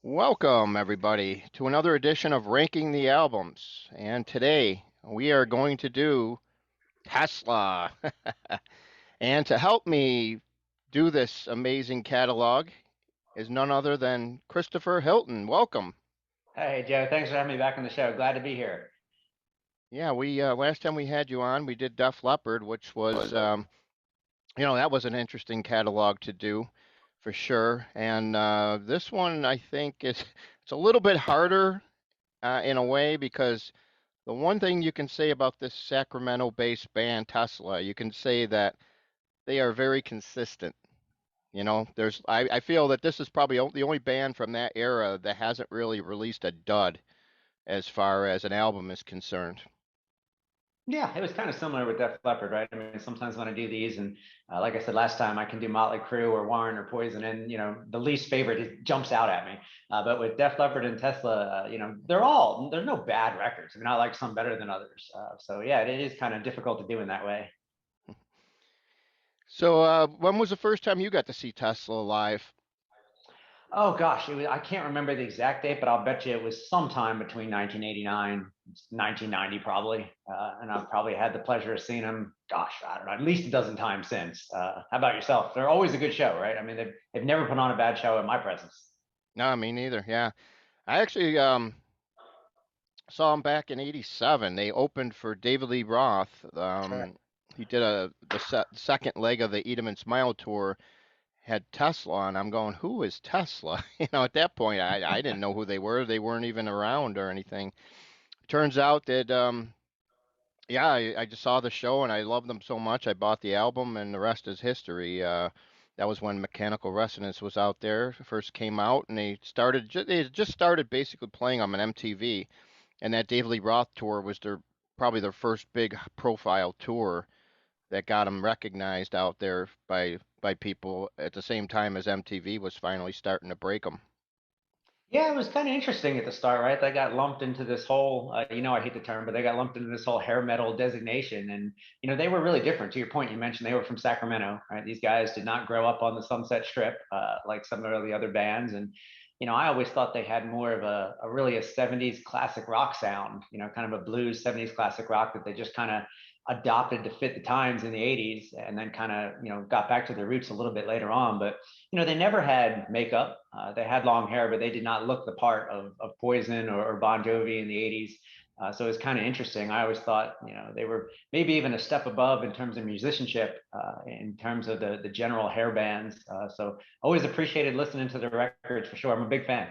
Welcome, everybody, to another edition of Ranking the Albums. And today we are going to do Tesla. And to help me do this amazing catalog is none other than Christopher Hilton. Welcome. Hey, Joe, thanks for having me back on the show. Glad to be here. Yeah, we last time we had you on, we did Def Leppard, which was that was an interesting catalog to do for sure. And this one, I think, is it's a little bit harder in a way because the one thing you can say about this Sacramento-based band, Tesla, you can say that they are very consistent. I feel that this is probably the only band from that era that hasn't really released a dud as far as an album is concerned. Yeah, it was kind of similar with Def Leppard, right? I mean, sometimes when I do these, and like I said last time, I can do Motley Crue or Warren or Poison, and the least favorite jumps out at me. But with Def Leppard and Tesla, there's no bad records. I mean, I like some better than others. So yeah, it is kind of difficult to do in that way. So, when was the first time you got to see Tesla live? Oh gosh, I can't remember the exact date, but I'll bet you it was sometime between 1989, 1990 probably. And I've probably had the pleasure of seeing them, gosh, I don't know, at least a dozen times since. How about yourself? They're always a good show, right? I mean, they've never put on a bad show in my presence. No, me neither. Yeah, I actually saw them back in '87. They opened for David Lee Roth. That's right. He did the second leg of the Eat 'em and Smile tour, had Tesla, and I'm going, who is Tesla? At that point, I didn't know who they were. They weren't even around or anything. Turns out that, yeah, I just saw the show and I loved them so much. I bought the album, and the rest is history. That was when Mechanical Resonance was out there, first came out, and they had just started basically playing them on MTV, and that David Lee Roth tour was probably their first big profile tour that got them recognized out there by people at the same time as MTV was finally starting to break them. Yeah, it was kind of interesting at the start, right? They got lumped into this whole, I hate the term, but they got lumped into this whole hair metal designation. And, they were really different. To your point, you mentioned they were from Sacramento, right? These guys did not grow up on the Sunset Strip like some of the other bands. And, I always thought they had more of a really a 70s classic rock sound, kind of a blues 70s classic rock that they just kind of adopted to fit the times in the 80s and then kind of, got back to their roots a little bit later on. But they never had makeup. They had long hair, but they did not look the part of Poison or Bon Jovi in the 80s. So it's kind of interesting. I always thought, they were maybe even a step above in terms of musicianship, in terms of the general hair bands. So always appreciated listening to the records for sure. I'm a big fan.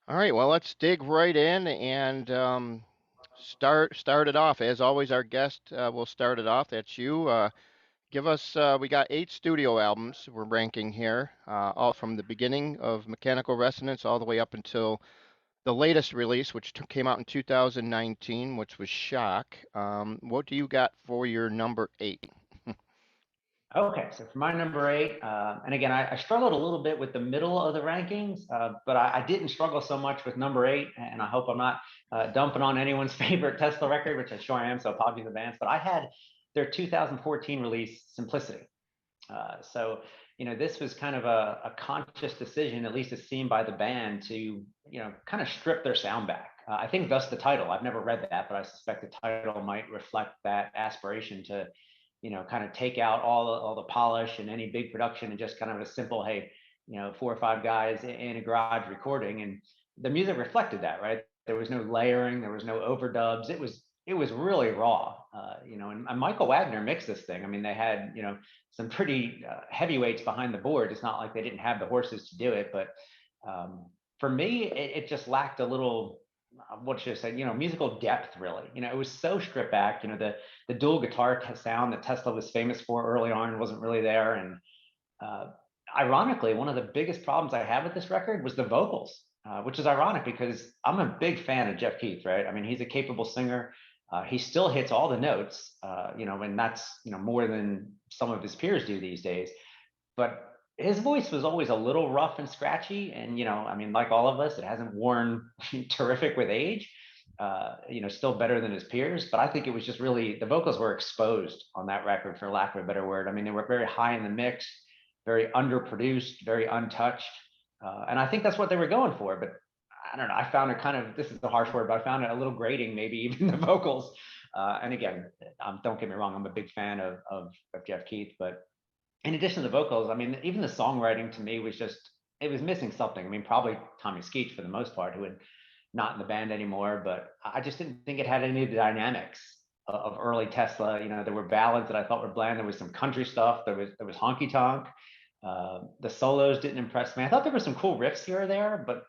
All right, well, let's dig right in and start it off. As always, our guest will start it off. That's you. Give us. We got 8 studio albums we're ranking here, all from the beginning of Mechanical Resonance all the way up until the latest release, which came out in 2019, which was Shock. What do you got for your number 8? Okay, so for my number 8, and again, I struggled a little bit with the middle of the rankings, but I didn't struggle so much with number 8, and I hope I'm not dumping on anyone's favorite Tesla record, which I sure am, so apologies in advance, but I had their 2014 release, Simplicity. So, this was kind of a conscious decision, at least as seen by the band, to, kind of strip their sound back. I think thus the title. I've never read that, but I suspect the title might reflect that aspiration to, kind of take out all the polish and any big production and just kind of a simple, hey, 4 or 5 guys in a garage recording. And the music reflected that, right? There was no layering, there was no overdubs. It was really raw, and Michael Wagner mixed this thing. I mean, they had, some pretty heavyweights behind the board. It's not like they didn't have the horses to do it, but for me, it just lacked a little, what should I say, musical depth, really. It was so stripped back. The dual guitar sound that Tesla was famous for early on wasn't really there. And uh, ironically, one of the biggest problems I had with this record was the vocals, which is ironic because I'm a big fan of Jeff Keith, right? I mean, he's a capable singer. He still hits all the notes, and that's, more than some of his peers do these days. But his voice was always a little rough and scratchy. And, I mean, like all of us, it hasn't worn terrific with age, still better than his peers. But I think it was just really the vocals were exposed on that record, for lack of a better word. I mean, they were very high in the mix, very underproduced, very untouched. And I think that's what they were going for. But I don't know. I found it kind of, this is a harsh word, but I found it a little grating, maybe even the vocals. And again, don't get me wrong, I'm a big fan of Jeff Keith, but in addition to the vocals, I mean, even the songwriting to me was just, it was missing something. I mean, probably Tommy Skeech for the most part, who had not in the band anymore, but I just didn't think it had any of the dynamics of early Tesla. You know, there were ballads that I thought were bland. There was some country stuff. There was honky tonk. The solos didn't impress me. I thought there were some cool riffs here or there, but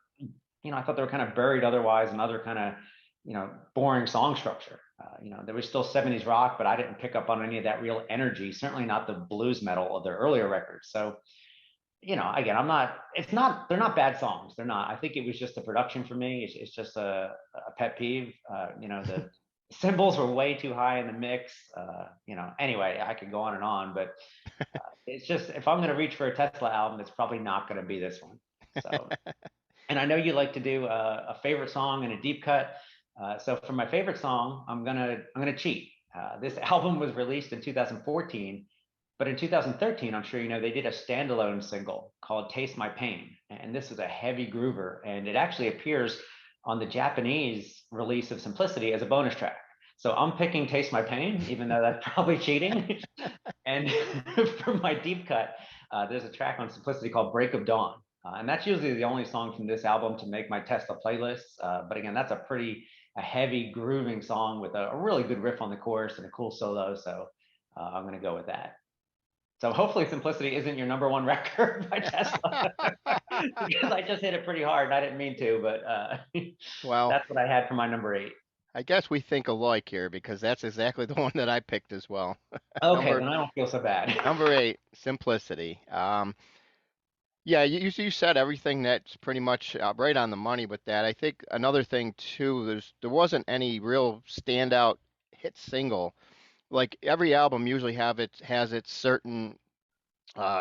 I thought they were kind of buried otherwise in other kind of boring song structure. There was still 70s rock, but I didn't pick up on any of that real energy. Certainly not the blues metal of their earlier records. So again, they're not bad songs. They're not. I think it was just the production for me. It's just a pet peeve. The cymbals were way too high in the mix. Anyway, I could go on, but it's just, if I'm going to reach for a Tesla album, it's probably not going to be this one. So, and I know you like to do a favorite song and a deep cut. So for my favorite song, I'm gonna cheat. This album was released in 2014. But in 2013, I'm sure you know, they did a standalone single called Taste My Pain. And this is a heavy groover. And it actually appears on the Japanese release of Simplicity as a bonus track. So I'm picking Taste My Pain, even though that's probably cheating. And for my deep cut, there's a track on Simplicity called Break of Dawn. And that's usually the only song from this album to make my Tesla playlist. But again, that's a heavy grooving song with a really good riff on the chorus and a cool solo. So I'm going to go with that. So hopefully Simplicity isn't your number one record by Tesla, because I just hit it pretty hard and I didn't mean to, but Well, that's what I had for my number 8. I guess we think alike here because that's exactly the one that I picked as well. Okay, number then I don't feel so bad. number 8, Simplicity. Yeah, you said everything that's pretty much right on the money with that. I think another thing too, there wasn't any real standout hit single. Like every album usually has its certain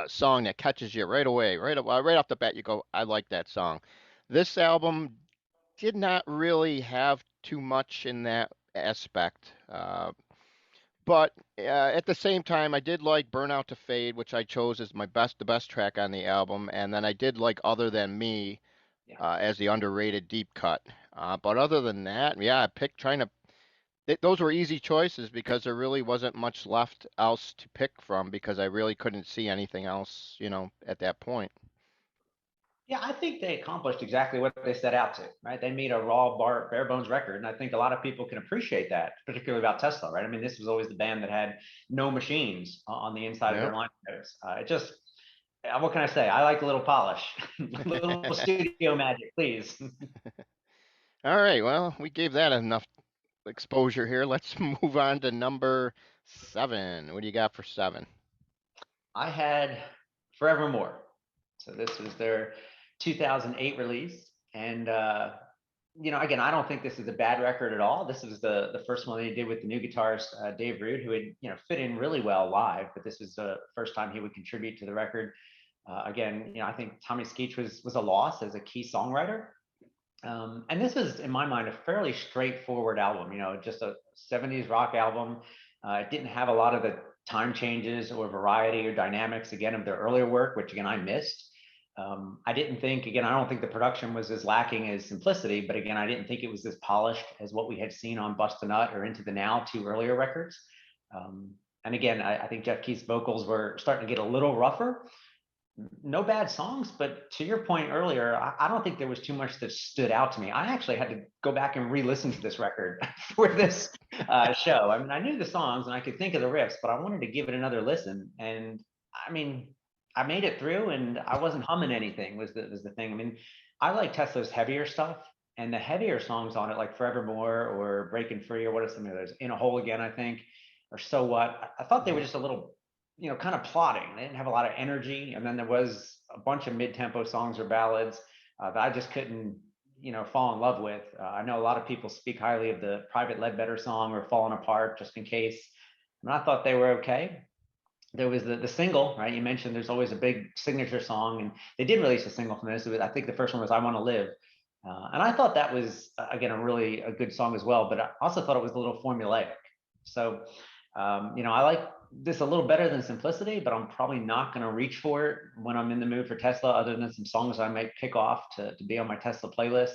song that catches you right away, right off the bat. You go, I like that song. This album did not really have too much in that aspect. But at the same time, I did like Burnout to Fade, which I chose as the best track on the album, and then I did like Other Than Me Yeah. as the underrated deep cut. But other than that, yeah, I picked trying to. Those were easy choices because there really wasn't much left else to pick from because I really couldn't see anything else, at that point. Yeah, I think they accomplished exactly what they set out to, right? They made a bare bones record. And I think a lot of people can appreciate that, particularly about Tesla, right? I mean, this was always the band that had no machines on the inside of Yep. their line notes. What can I say? I like a little polish, a little studio magic, please. All right. Well, we gave that enough exposure here. Let's move on to number 7. What do you got for 7? I had Forevermore. So this was their 2008 release. And, again, I don't think this is a bad record at all. This was the first one they did with the new guitarist, Dave Rude, who had, fit in really well live, but this was the first time he would contribute to the record. Again, I think Tommy Skeech was a loss as a key songwriter. And this was, in my mind, a fairly straightforward album, just a 70s rock album. It didn't have a lot of the time changes or variety or dynamics, again, of their earlier work, which, again, I missed. I didn't think, again, I don't think the production was as lacking as Simplicity, but again, I didn't think it was as polished as what we had seen on Bust a Nut or Into the Now, 2 earlier records. And again, I think Jeff Keith's vocals were starting to get a little rougher. No bad songs, but to your point earlier, I don't think there was too much that stood out to me. I actually had to go back and re-listen to this record for this show. I mean, I knew the songs and I could think of the riffs, but I wanted to give it another listen. And I mean, I made it through and I wasn't humming anything was the thing. I mean, I like Tesla's heavier stuff, and the heavier songs on it, like Forevermore or Breaking Free or what are some of those, In a Hole Again, I think, or So What. I thought they were just a little, kind of plodding. They didn't have a lot of energy. And then there was a bunch of mid-tempo songs or ballads that I just couldn't, fall in love with. I know a lot of people speak highly of the Private Ledbetter song or Falling Apart, just in case. And I thought they were okay. There was the single, right? You mentioned there's always a big signature song, and they did release a single from this. I think the first one was I Want to Live. And I thought that was, again, a good song as well, but I also thought it was a little formulaic. So I like this a little better than Simplicity, but I'm probably not going to reach for it when I'm in the mood for Tesla, other than some songs I might pick off to be on my Tesla playlist.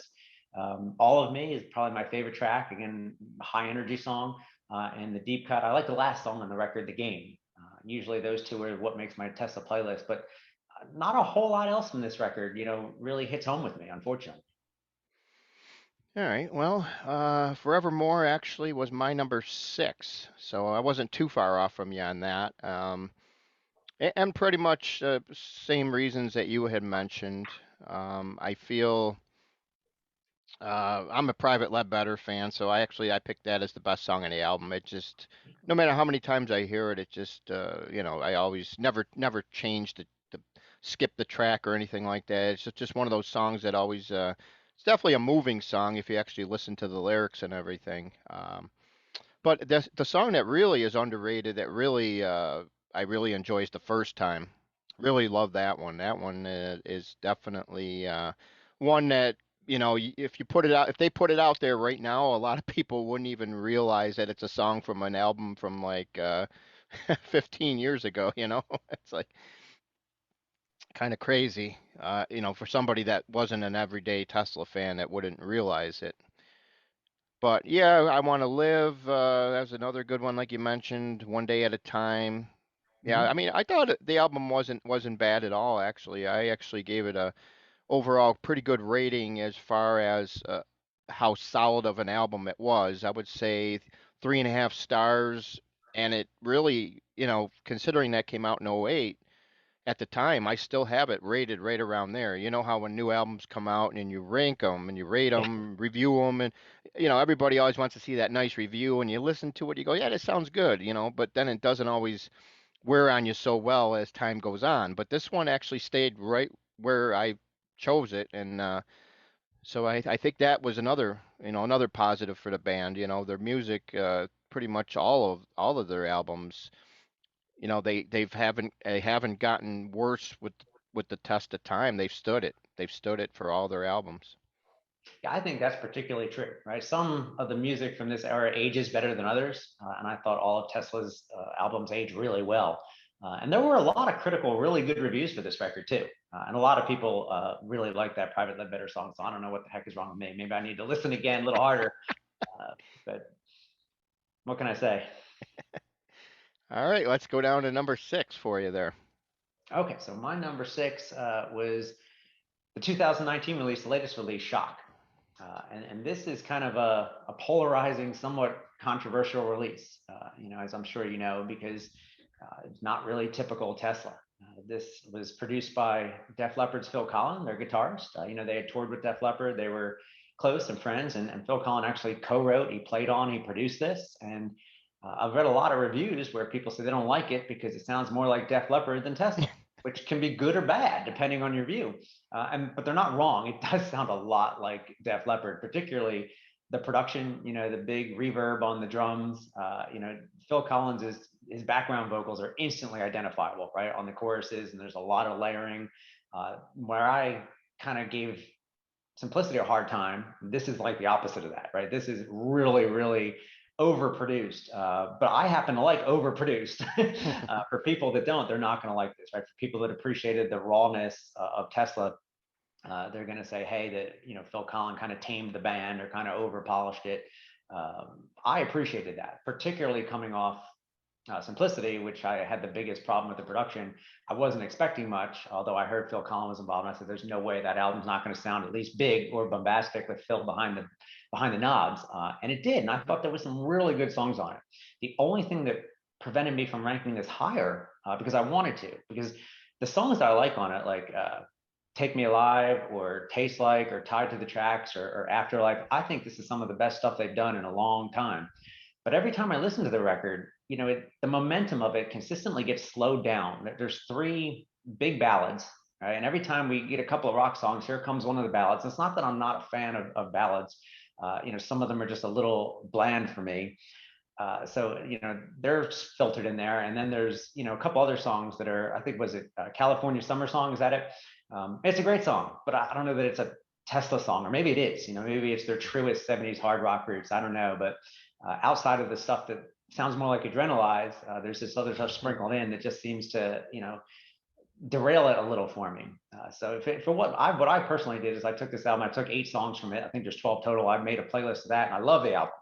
All of Me is probably my favorite track. Again, high energy song. And the deep cut. I like the last song on the record, The Game. Usually those two are what makes my Tesla playlist, but not a whole lot else from this record, really hits home with me, unfortunately. All right. Well, Forevermore actually was my number six, so I wasn't too far off from you on that. And pretty much same reasons that you had mentioned. I feel I'm a Private Ledbetter fan, so I picked that as the best song on the album. It just, no matter how many times I hear it, it just I always never change the skip the track or anything like that. It's just one of those songs that always it's definitely a moving song if you actually listen to the lyrics and everything. But the song that really is underrated, that really I really enjoys the first time. Really love that one. That one is definitely one that if you put it out, if they put it out there right now, a lot of people wouldn't even realize that it's a song from an album from like 15 years ago. It's like kind of crazy. For somebody that wasn't an everyday Tesla fan that wouldn't realize it. But yeah, I Want to Live. That's another good one, like you mentioned. One Day at a Time. Yeah, I Mm-hmm. mean, I thought the album wasn't bad at all. Actually, I actually gave it a overall pretty good rating as far as how solid of an album it was. I would say 3.5 stars, and it really, considering that came out in '08 at the time, I still have it rated right around there. You know how when new albums come out and you rank them and you rate Yeah. them, review them, and everybody always wants to see that nice review, and you listen to it, you go, yeah, that sounds good, but then it doesn't always wear on you so well as time goes on. But this one actually stayed right where I chose it, and so I think that was another positive for the band. Their music, pretty much all of their albums, they haven't gotten worse with the test of time. They've stood it. They've stood it for all their albums. Yeah, I think that's particularly true, right? Some of the music from this era ages better than others, and I thought all of Tesla's albums age really well. And there were a lot of critical, really good reviews for this record too, and a lot of people really like that Private Ledbetter song. So I don't know what the heck is wrong with me. Maybe I need to listen again a little harder. Uh, but what can I say? All right, let's go down to number six for you there. Okay, so my number six was the 2019 release, the latest release, Shock. And this is kind of a polarizing, somewhat controversial release, as I'm sure you know, because it's not really typical Tesla. This was produced by Def Leppard's Phil Collen, their guitarist. They had toured with Def Leppard. They were close and friends, and Phil Collen actually co-wrote, he produced this. And I've read a lot of reviews where people say they don't like it because it sounds more like Def Leppard than Tesla, which can be good or bad depending on your view. But they're not wrong. It does sound a lot like Def Leppard, particularly the production. The big reverb on the drums. Phil Collins is his background vocals are instantly identifiable, right, on the choruses, and there's a lot of layering. Where I kind of gave Simplicity a hard time, this is like the opposite of that, right? This is really, really overproduced. But I happen to like overproduced. For people that don't, they're not going to like this, right? For people that appreciated the rawness of Tesla, they're going to say, hey, that Phil Collin kind of tamed the band or kind of over polished it. I appreciated that, particularly coming off Simplicity, which I had the biggest problem with the production. I wasn't expecting much, although I heard Phil Collins was involved, and I said, "There's no way that album's not going to sound at least big or bombastic with Phil behind the knobs," and it did. And I thought there was some really good songs on it. The only thing that prevented me from ranking this higher, because I wanted to, because the songs that I like on it, like Take Me Alive or Taste Like or Tied to the Tracks or Afterlife, I think this is some of the best stuff they've done in a long time. But every time I listen to the record, the momentum of it consistently gets slowed down. There's three big ballads, right? And every time we get a couple of rock songs, here comes one of the ballads. It's not that I'm not a fan of ballads. Some of them are just a little bland for me. So they're filtered in there, and then there's a couple other songs that are, I think, was it California Summer Song? Is that it? It's a great song, but I don't know that it's a Tesla song, or maybe it is. Maybe it's their truest '70s hard rock roots. I don't know, but outside of the stuff that sounds more like Adrenalize, there's this other stuff sprinkled in that just seems to, derail it a little for me. So for what I personally did is I took this album, I took 8 songs from it. I think there's 12 total. I made a playlist of that, and I love the album.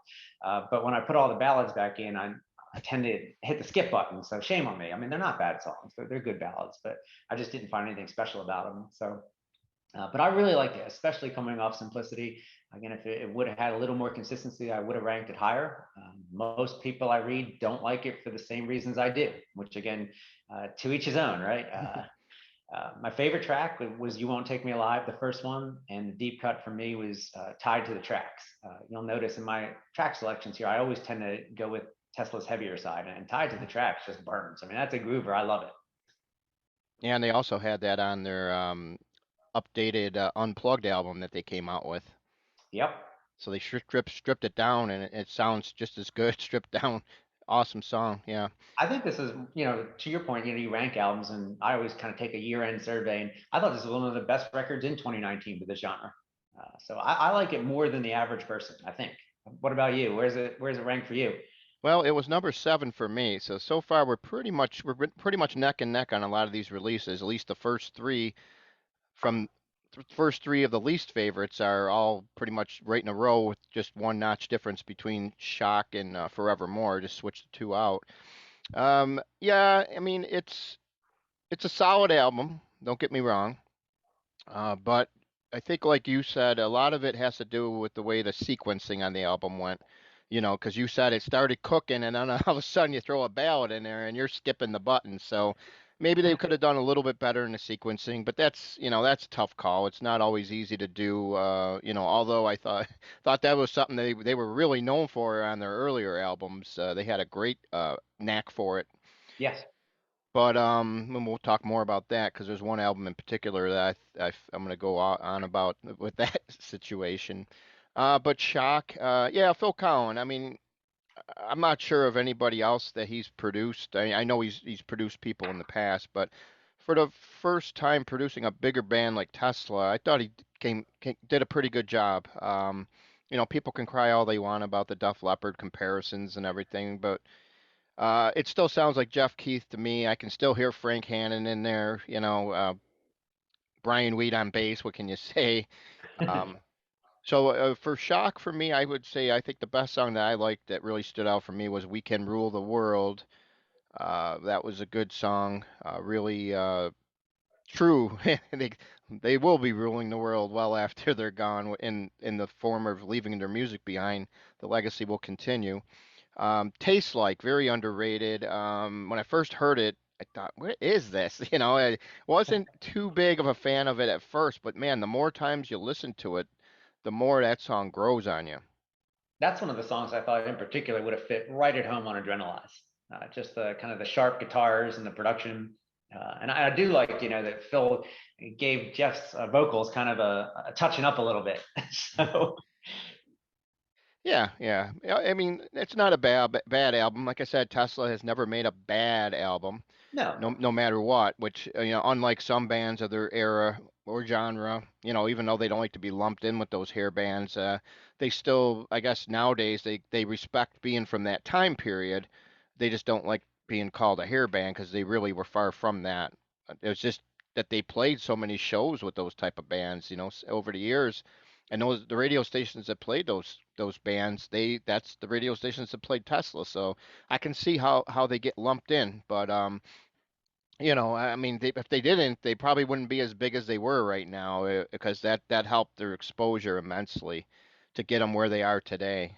But when I put all the ballads back in, I tend to hit the skip button. So shame on me. I mean, they're not bad songs. They're good ballads, but I just didn't find anything special about them. So but I really liked it, especially coming off Simplicity. Again, if it would have had a little more consistency, I would have ranked it higher. Most people I read don't like it for the same reasons I do, which again, to each his own, right? My favorite track was "You Won't Take Me Alive," the first one, and the deep cut for me was "Tied to the Tracks." You'll notice in my track selections here, I always tend to go with Tesla's heavier side, and "Tied to the Tracks" just burns. I mean, that's a groover. I love it. Yeah, and they also had that on their updated Unplugged album that they came out with. Yep. So they stripped it down, and it sounds just as good stripped down. Awesome song, yeah. I think this is, to your point, you rank albums, and I always kind of take a year-end survey, and I thought this was one of the best records in 2019 for this genre. So I like it more than the average person, I think. What about you? Where's it ranked for you? Well, it was number 7 for me. So far we're pretty much neck and neck on a lot of these releases. At least the first three from first three of the least favorites are all pretty much right in a row with just one notch difference between Shock and Forevermore. Just switch the two out. Yeah, I mean it's a solid album. Don't get me wrong. But I think, like you said, a lot of it has to do with the way the sequencing on the album went. Because you said it started cooking, and then all of a sudden you throw a ballad in there, and you're skipping the buttons. So maybe they could have done a little bit better in the sequencing, but that's a tough call. It's not always easy to do. Although I thought that was something they were really known for on their earlier albums. They had a great knack for it. Yes. But and we'll talk more about that because there's one album in particular that I'm going to go on about with that situation. But Shock, yeah, Phil Collin. I mean, I'm not sure of anybody else that he's produced. I know he's produced people in the past, but for the first time producing a bigger band like Tesla, I thought he did a pretty good job. People can cry all they want about the Def Leppard comparisons and everything, but it still sounds like Jeff Keith to me. I can still hear Frank Hannon in there. Brian Weed on bass. What can you say? Um, so for Shock, for me, I would say I think the best song that I liked that really stood out for me was "We Can Rule the World." That was a good song. Really true. they they will be ruling the world well after they're gone. In the form of leaving their music behind, the legacy will continue. Taste Like, very underrated. When I first heard it, I thought, what is this? I wasn't too big of a fan of it at first, but man, the more times you listen to it, the more that song grows on you. That's one of the songs I thought in particular would have fit right at home on Adrenalize. Just the kind of the sharp guitars and the production. And I do like, that Phil gave Jeff's vocals kind of a touching up a little bit. So Yeah, yeah. I mean, it's not a bad album. Like I said, Tesla has never made a bad album. no, No matter what, which unlike some bands of their era or genre, even though they don't like to be lumped in with those hair bands, they still, I guess nowadays they respect being from that time period. They just don't like being called a hair band because they really were far from that. It was just that they played so many shows with those type of bands, over the years. And the radio stations that played those bands, that's the radio stations that played Tesla. So I can see how they get lumped in, but I mean, if they didn't, they probably wouldn't be as big as they were right now because that helped their exposure immensely to get them where they are today.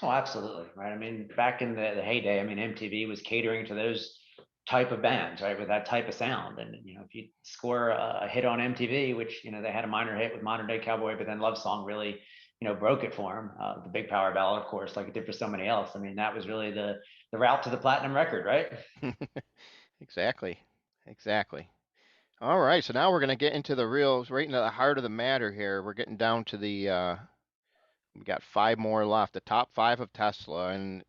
oh, absolutely. Right. I mean, back in the heyday, I mean, MTV was catering to those type of bands, right, with that type of sound. And, if you score a hit on MTV, which, they had a minor hit with Modern Day Cowboy, but then Love Song really, broke it for them. The Big Power Ballad, of course, like it did for so many else. I mean, that was really the route to the platinum record, right? Exactly. Exactly. All right, so now we're gonna get into right into the heart of the matter here. We're getting down to we got 5 more left, the top 5 of Tesla, and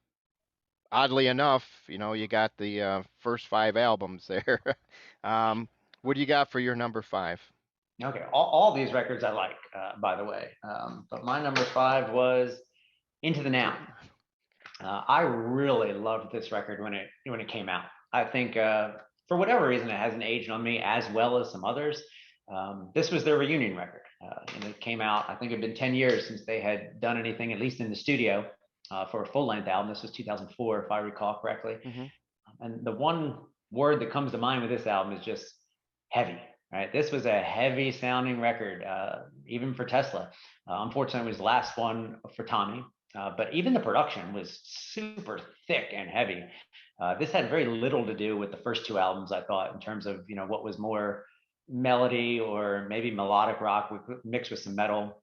oddly enough, you got the first 5 albums there. um, what do you got for your number 5? Okay. All these records I like, by the way. But my number 5 was Into the Now. I really loved this record when it came out. I think for whatever reason it hasn't aged on me as well as some others. This was their reunion record, and it came out. I think it had been 10 years since they had done anything, at least in the studio, for a full length album. This was 2004, if I recall correctly. Hmm. And the one word that comes to mind with this album is just heavy. Right, this was a heavy sounding record, even for Tesla. Unfortunately, it was the last one for Tommy. But even the production was super thick and heavy. This had very little to do with the first two albums, I thought, in terms of what was more melody or maybe melodic rock mixed with some metal.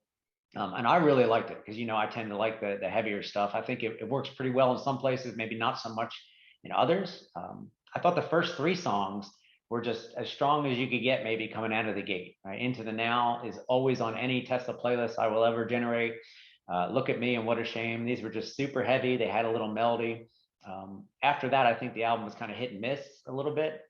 And I really liked it because I tend to like the heavier stuff. I think it works pretty well in some places, maybe not so much in others. I thought the first three songs were just as strong as you could get, maybe coming out of the gate. Right? Into the Now is always on any Tesla playlist I will ever generate. Look at Me and What a Shame. These were just super heavy. They had a little melody. After that, I think the album was kind of hit and miss a little bit.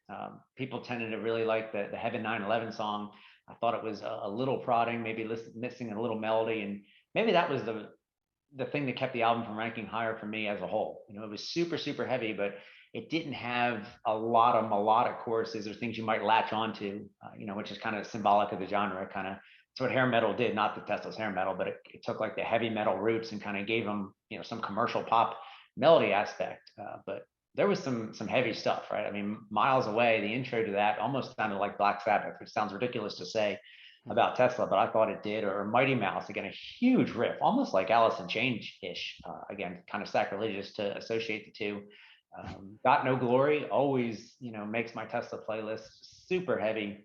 People tended to really like the Heaven 9/11 song. I thought it was a little prodding, maybe missing a little melody, and maybe that was the thing that kept the album from ranking higher for me as a whole. It was super heavy, but it didn't have a lot of melodic choruses or things you might latch onto, which is kind of symbolic of the genre. Kind of it's what hair metal did, not the Tesla's hair metal, but it took like the heavy metal roots and kind of gave them, some commercial pop melody aspect. But there was some heavy stuff, right? I mean, Miles Away, the intro to that almost sounded like Black Sabbath, which sounds ridiculous to say about Tesla, but I thought it did. Or Mighty Mouse, again, a huge riff, almost like Alice in Chains-ish. Again, kind of sacrilegious to associate the two. Got No Glory always, makes my Tesla playlist super heavy.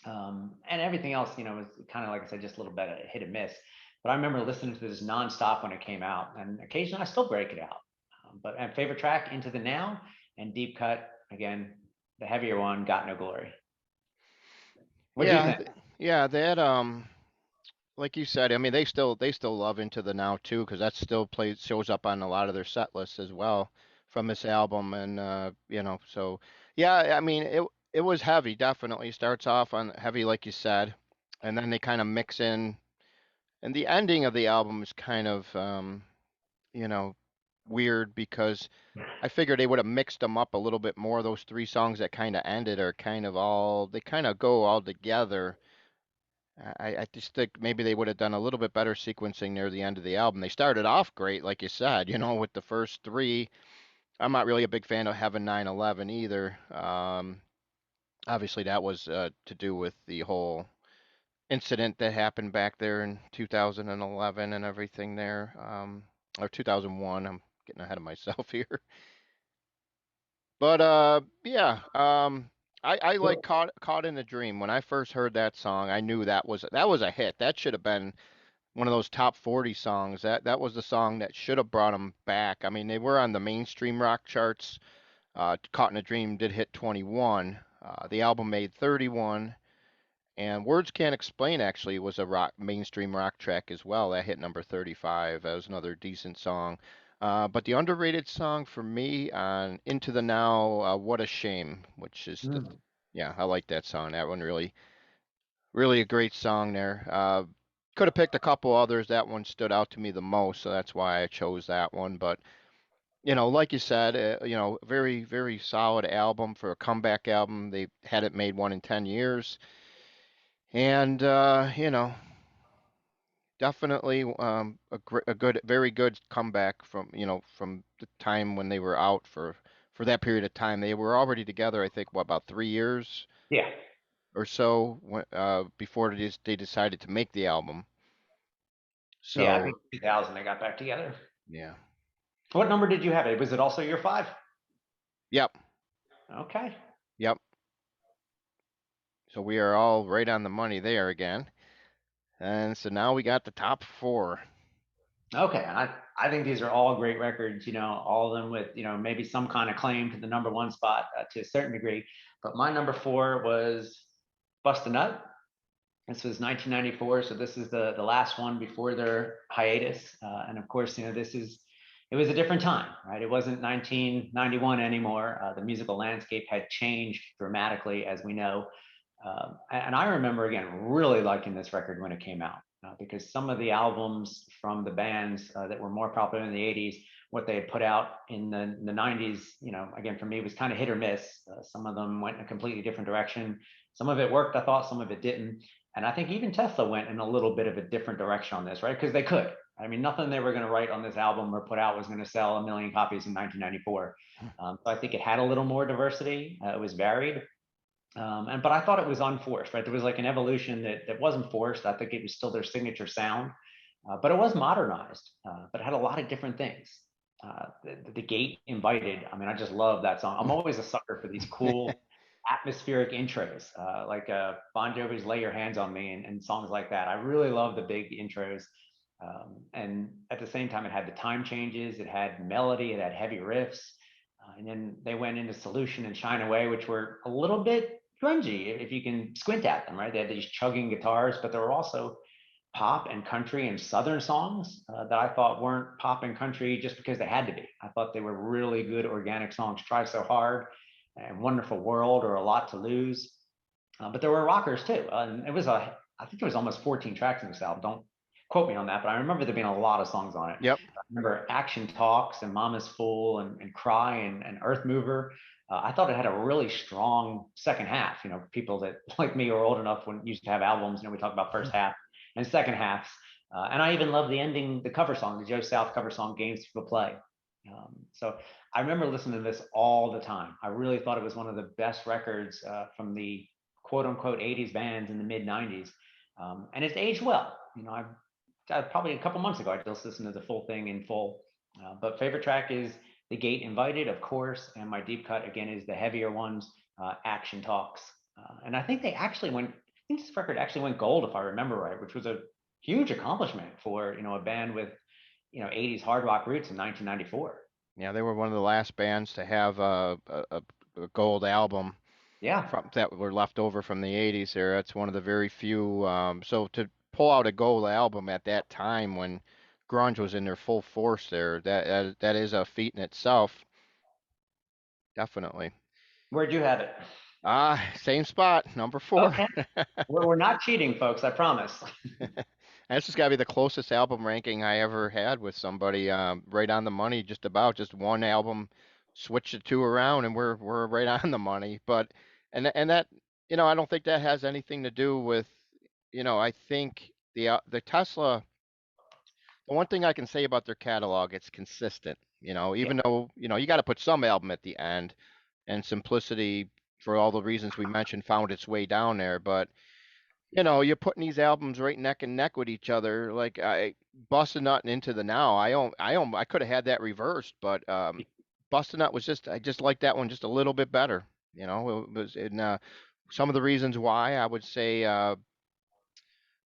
And everything else, was kind of like I said, just a little bit of hit and miss. But I remember listening to this nonstop when it came out, and occasionally I still break it out. But my favorite track, Into the Now, and Deep Cut, again, the heavier one, Got No Glory. What do you Yeah, think? yeah, that like you said, I mean they still love Into the Now too because that still plays shows up on a lot of their set lists as well from this album, and so yeah, I mean it was heavy, definitely starts off on heavy like you said, and then they kind of mix in, and the ending of the album is kind of you know weird because I figured they would have mixed them up a little bit more. Those three songs that kind of ended are kind of all they kind of go all together. I just think maybe they would have done a little bit better sequencing near the end of the album. They started off great, like you said, with the first three. I'm not really a big fan of Heaven 9/11 either. Obviously, that was to do with the whole incident that happened back there in 2011 and everything there, or 2001. I'm getting ahead of myself here. But yeah, I like Well, Caught in a Dream. When I first heard that song, I knew that was a hit. That should have been one of those top 40 songs. That was the song that should have brought them back. I mean, they were on the mainstream rock charts. Caught in a Dream did hit 21. The album made 31, and Words Can't Explain actually was a mainstream rock track as well. That hit number 35. That was another decent song. But the underrated song for me on Into the Now, What a Shame, which is mm, yeah, I like that song. That one really a great song there. Could have picked a couple others. That one stood out to me the most, so that's why I chose that one. But like you said, very solid album for a comeback album. They hadn't made one in 10 years, and definitely a good, very good comeback from the time when they were out for that period of time. They were already together, I think, what about 3 years yeah, or so before they decided to make the album. yeah, I So think 2000 they got back together. yeah. What number did you have it? Was it also your five? Yep. Okay. Yep. So we are all right on the money there again. And so now we got the top four. Okay, and I think these are all great records. All of them with maybe some kind of claim to the number one spot to a certain degree. But my number four was Bust a Nut. This was 1994, so this is the last one before their hiatus. And of course, it was a different time, right? It wasn't 1991 anymore. The musical landscape had changed dramatically, as we know. And I remember again really liking this record when it came out. because some of the albums from the bands that were more popular in the 80s, what they had put out in the 90s, again, for me was kind of hit or miss. Some of them went in a completely different direction. Some of it worked, I thought, some of it didn't. And I think even Tesla went in a little bit of a different direction on this, right? Because they could. I mean, nothing they were going to write on this album or put out was going to sell a million copies in 1994. So I think it had a little more diversity. It was varied. But I thought it was unforced, right? There was like an evolution that wasn't forced. I think it was still their signature sound, but it was modernized, but it had a lot of different things. The Gate Invited. I mean, I just love that song. I'm always a sucker for these cool atmospheric intros, like Bon Jovi's "Lay Your Hands on Me" and songs like that. I really love the big intros. And at the same time, it had the time changes, it had melody, it had heavy riffs. And then they went into Solution and Shine Away, which were a little bit grungy if you can squint at them, right? They had these chugging guitars, but there were also pop and country and southern songs that I thought weren't pop and country just because they had to be. I thought they were really good organic songs. Try So Hard and Wonderful World or A Lot to Lose. But there were rockers too. And I think it was almost 14 tracks in this album. Don't quote me on that, but I remember there being a lot of songs on it. Yep. I remember Action Talks and Mama's Fool and Cry and Earth Mover. I thought it had a really strong second half. People that like me are old enough when used to have albums. We talk about first half and second halves. And I even love the ending, the cover song, the Joe South cover song, Games for the Play. So I remember listening to this all the time. I really thought it was one of the best records from the quote unquote 80s bands in the mid 90s. And it's aged well. Probably a couple months ago, I just listened to the full thing in full. But favorite track is The Gate Invited, of course. And my deep cut, again, is the heavier ones, Action Talks. And I think this record actually went gold, if I remember right, which was a huge accomplishment for, a band with, 80s hard rock roots in 1994. Yeah, they were one of the last bands to have a gold album Yeah. from that were left over from the 80s there. That's one of the very few. So to pull out a gold album at that time when grunge was in their full force there, that is a feat in itself. Definitely. Where'd you have it? Same spot, number 4. Okay. We're not cheating, folks. I promise. This has got to be the closest album ranking I ever had with somebody. Right on the money, just about. Just one album, switch the two around, and we're right on the money. But and that I don't think that has anything to do with I think the Tesla. The one thing I can say about their catalog, it's consistent. Yeah. Even though you got to put some album at the end, and simplicity for all the reasons we mentioned found its way down there, but you're putting these albums right neck and neck with each other. Like I Bust a Nut and Into the Now. I could have had that reversed, but Bust a Nut was I just like that one just a little bit better. It was in some of the reasons why I would say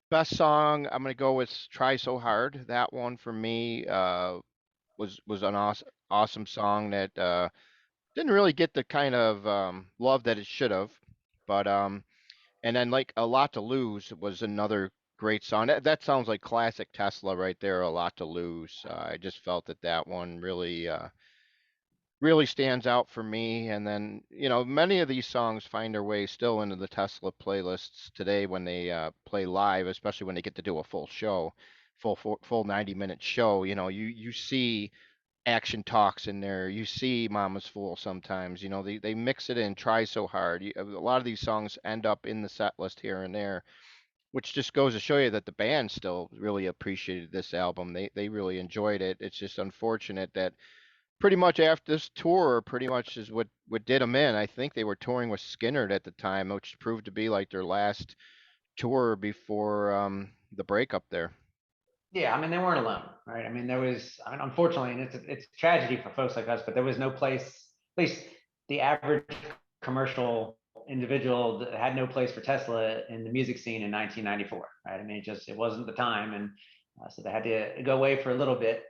best song. I'm gonna go with Try So Hard. That one for me was an awesome song that didn't really get the kind of love that it should have, but and then like A Lot to Lose was another great song. That sounds like classic Tesla right there. A Lot to Lose. I just felt that one really stands out for me. And then many of these songs find their way still into the Tesla playlists today when they play live, especially when they get to do a full show, full 90-minute show. You see Action Talks in there. You see Mama's Fool sometimes. They mix it in, Try So Hard. A lot of these songs end up in the set list here and there, which just goes to show you that the band still really appreciated this album. They really enjoyed it. It's just unfortunate that pretty much after this tour, pretty much is what did them in. I think they were touring with Skinner at the time, which proved to be like their last tour before the breakup there. Yeah, I mean, they weren't alone, right? I mean, unfortunately, and it's a tragedy for folks like us, but there was no place, at least the average commercial individual that had no place for Tesla in the music scene in 1994, right? I mean, it wasn't the time, and so they had to go away for a little bit,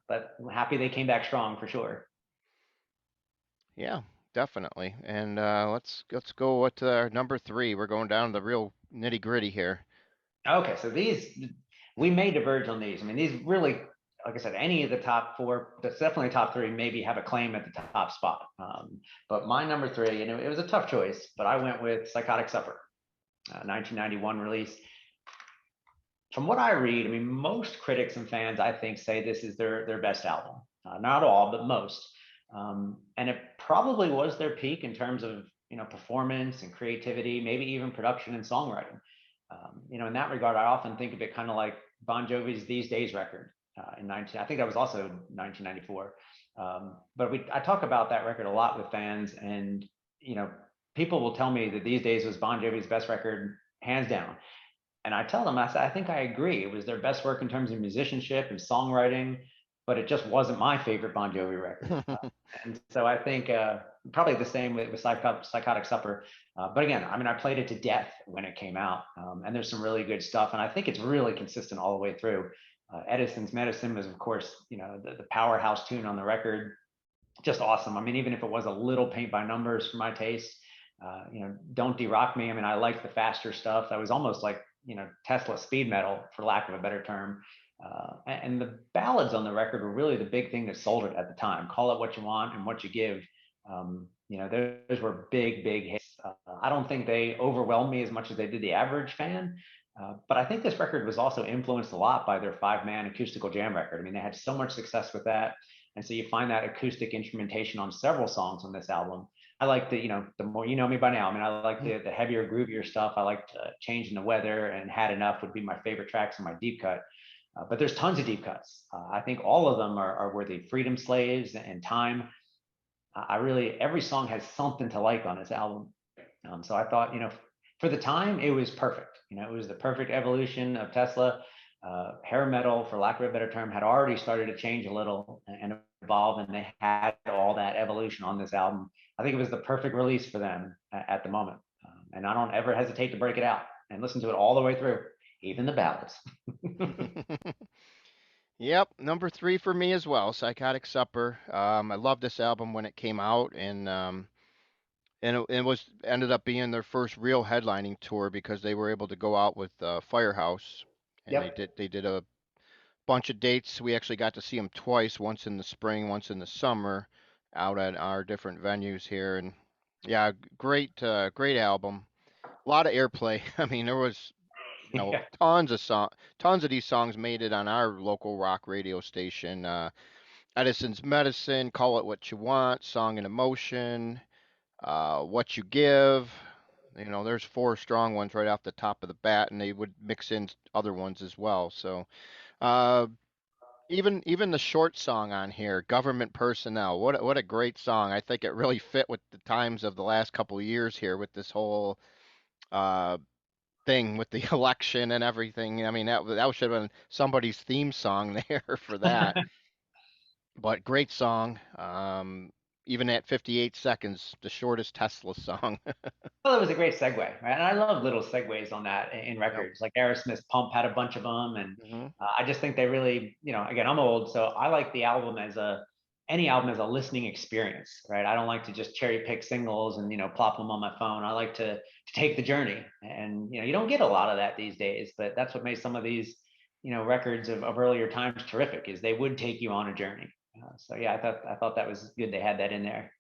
but I'm happy they came back strong for sure. Yeah, definitely. And let's go with number 3. We're going down to the real nitty gritty here. Okay, so we may diverge on these. I mean, these really, like I said, any of the top four, that's definitely top three, maybe have a claim at the top spot. But my number 3, and it was a tough choice, but I went with Psychotic Supper, 1991 release. from what I read, I mean, most critics and fans, I think, say this is their best album. Not all, but most. And it probably was their peak in terms of performance and creativity, maybe even production and songwriting. In that regard, I often think of it kind of like Bon Jovi's "These Days" record in 19. I think that was also 1994. But I talk about that record a lot with fans, and you know, people will tell me that "These Days" was Bon Jovi's best record, hands down. And I tell them, I said, I think I agree. It was their best work in terms of musicianship and songwriting, but it just wasn't my favorite Bon Jovi record. And so I think probably the same with Psychotic Supper. But again, I mean, I played it to death when it came out, and there's some really good stuff. And I think it's really consistent all the way through. Edison's Medicine was, of course, the powerhouse tune on the record. Just awesome. I mean, even if it was a little paint by numbers for my taste, Don't De-Rock Me. I mean, I like the faster stuff. That was almost like Tesla speed metal, for lack of a better term. And the ballads on the record were really the big thing that sold it at the time. Call It What You Want and What You Give. Those were big, big hits. I don't think they overwhelmed me as much as they did the average fan. But I think this record was also influenced a lot by their 5-man Acoustical Jam record. I mean, they had so much success with that. And so you find that acoustic instrumentation on several songs on this album. I like the more you know me by now. I mean, I like the heavier, groovier stuff. I liked Changing the Weather and Had Enough would be my favorite tracks in my deep cut. But there's tons of deep cuts. I think all of them are worthy. Freedom Slaves and Time. I really, every song has something to like on this album. So I thought, for the time, it was perfect. It was the perfect evolution of Tesla. Hair metal, for lack of a better term, had already started to change a little and evolve, and they had all that evolution on this album. I think it was the perfect release for them at the moment. And I don't ever hesitate to break it out and listen to it all the way through, even the ballads. Yep, number three for me as well, Psychotic Supper. I loved this album when it came out, and it was ended up being their first real headlining tour because they were able to go out with Firehouse, and they Yep. did a bunch of dates. We actually got to see them twice, once in the spring, once in the summer, out at our different venues here, and yeah, great album. A lot of airplay. I mean, there was Yeah. tons of these songs made it on our local rock radio station. Edison's Medicine, Call It What You Want, Song and Emotion, What You Give. There's four strong ones right off the top of the bat, and they would mix in other ones as well. So, uh, even the short song on here, Government Personnel, what a great song. I think it really fit with the times of the last couple of years here with this whole uh, thing with the election and everything. I mean, that should have been somebody's theme song there for that. But great song. Even at 58 seconds, the shortest Tesla song. Well, it was a great segue, right? And I love little segues on that in Yep. records. Like Aerosmith's Pump had a bunch of them, and Hmm. I just think they really, again, I'm old, so I like the album as any album as a listening experience, right? I don't like to just cherry pick singles and plop them on my phone. I like to take the journey, and you don't get a lot of that these days, but that's what made some of these records of earlier times terrific. Is they would take you on a journey. So yeah, I thought that was good. They had that in there.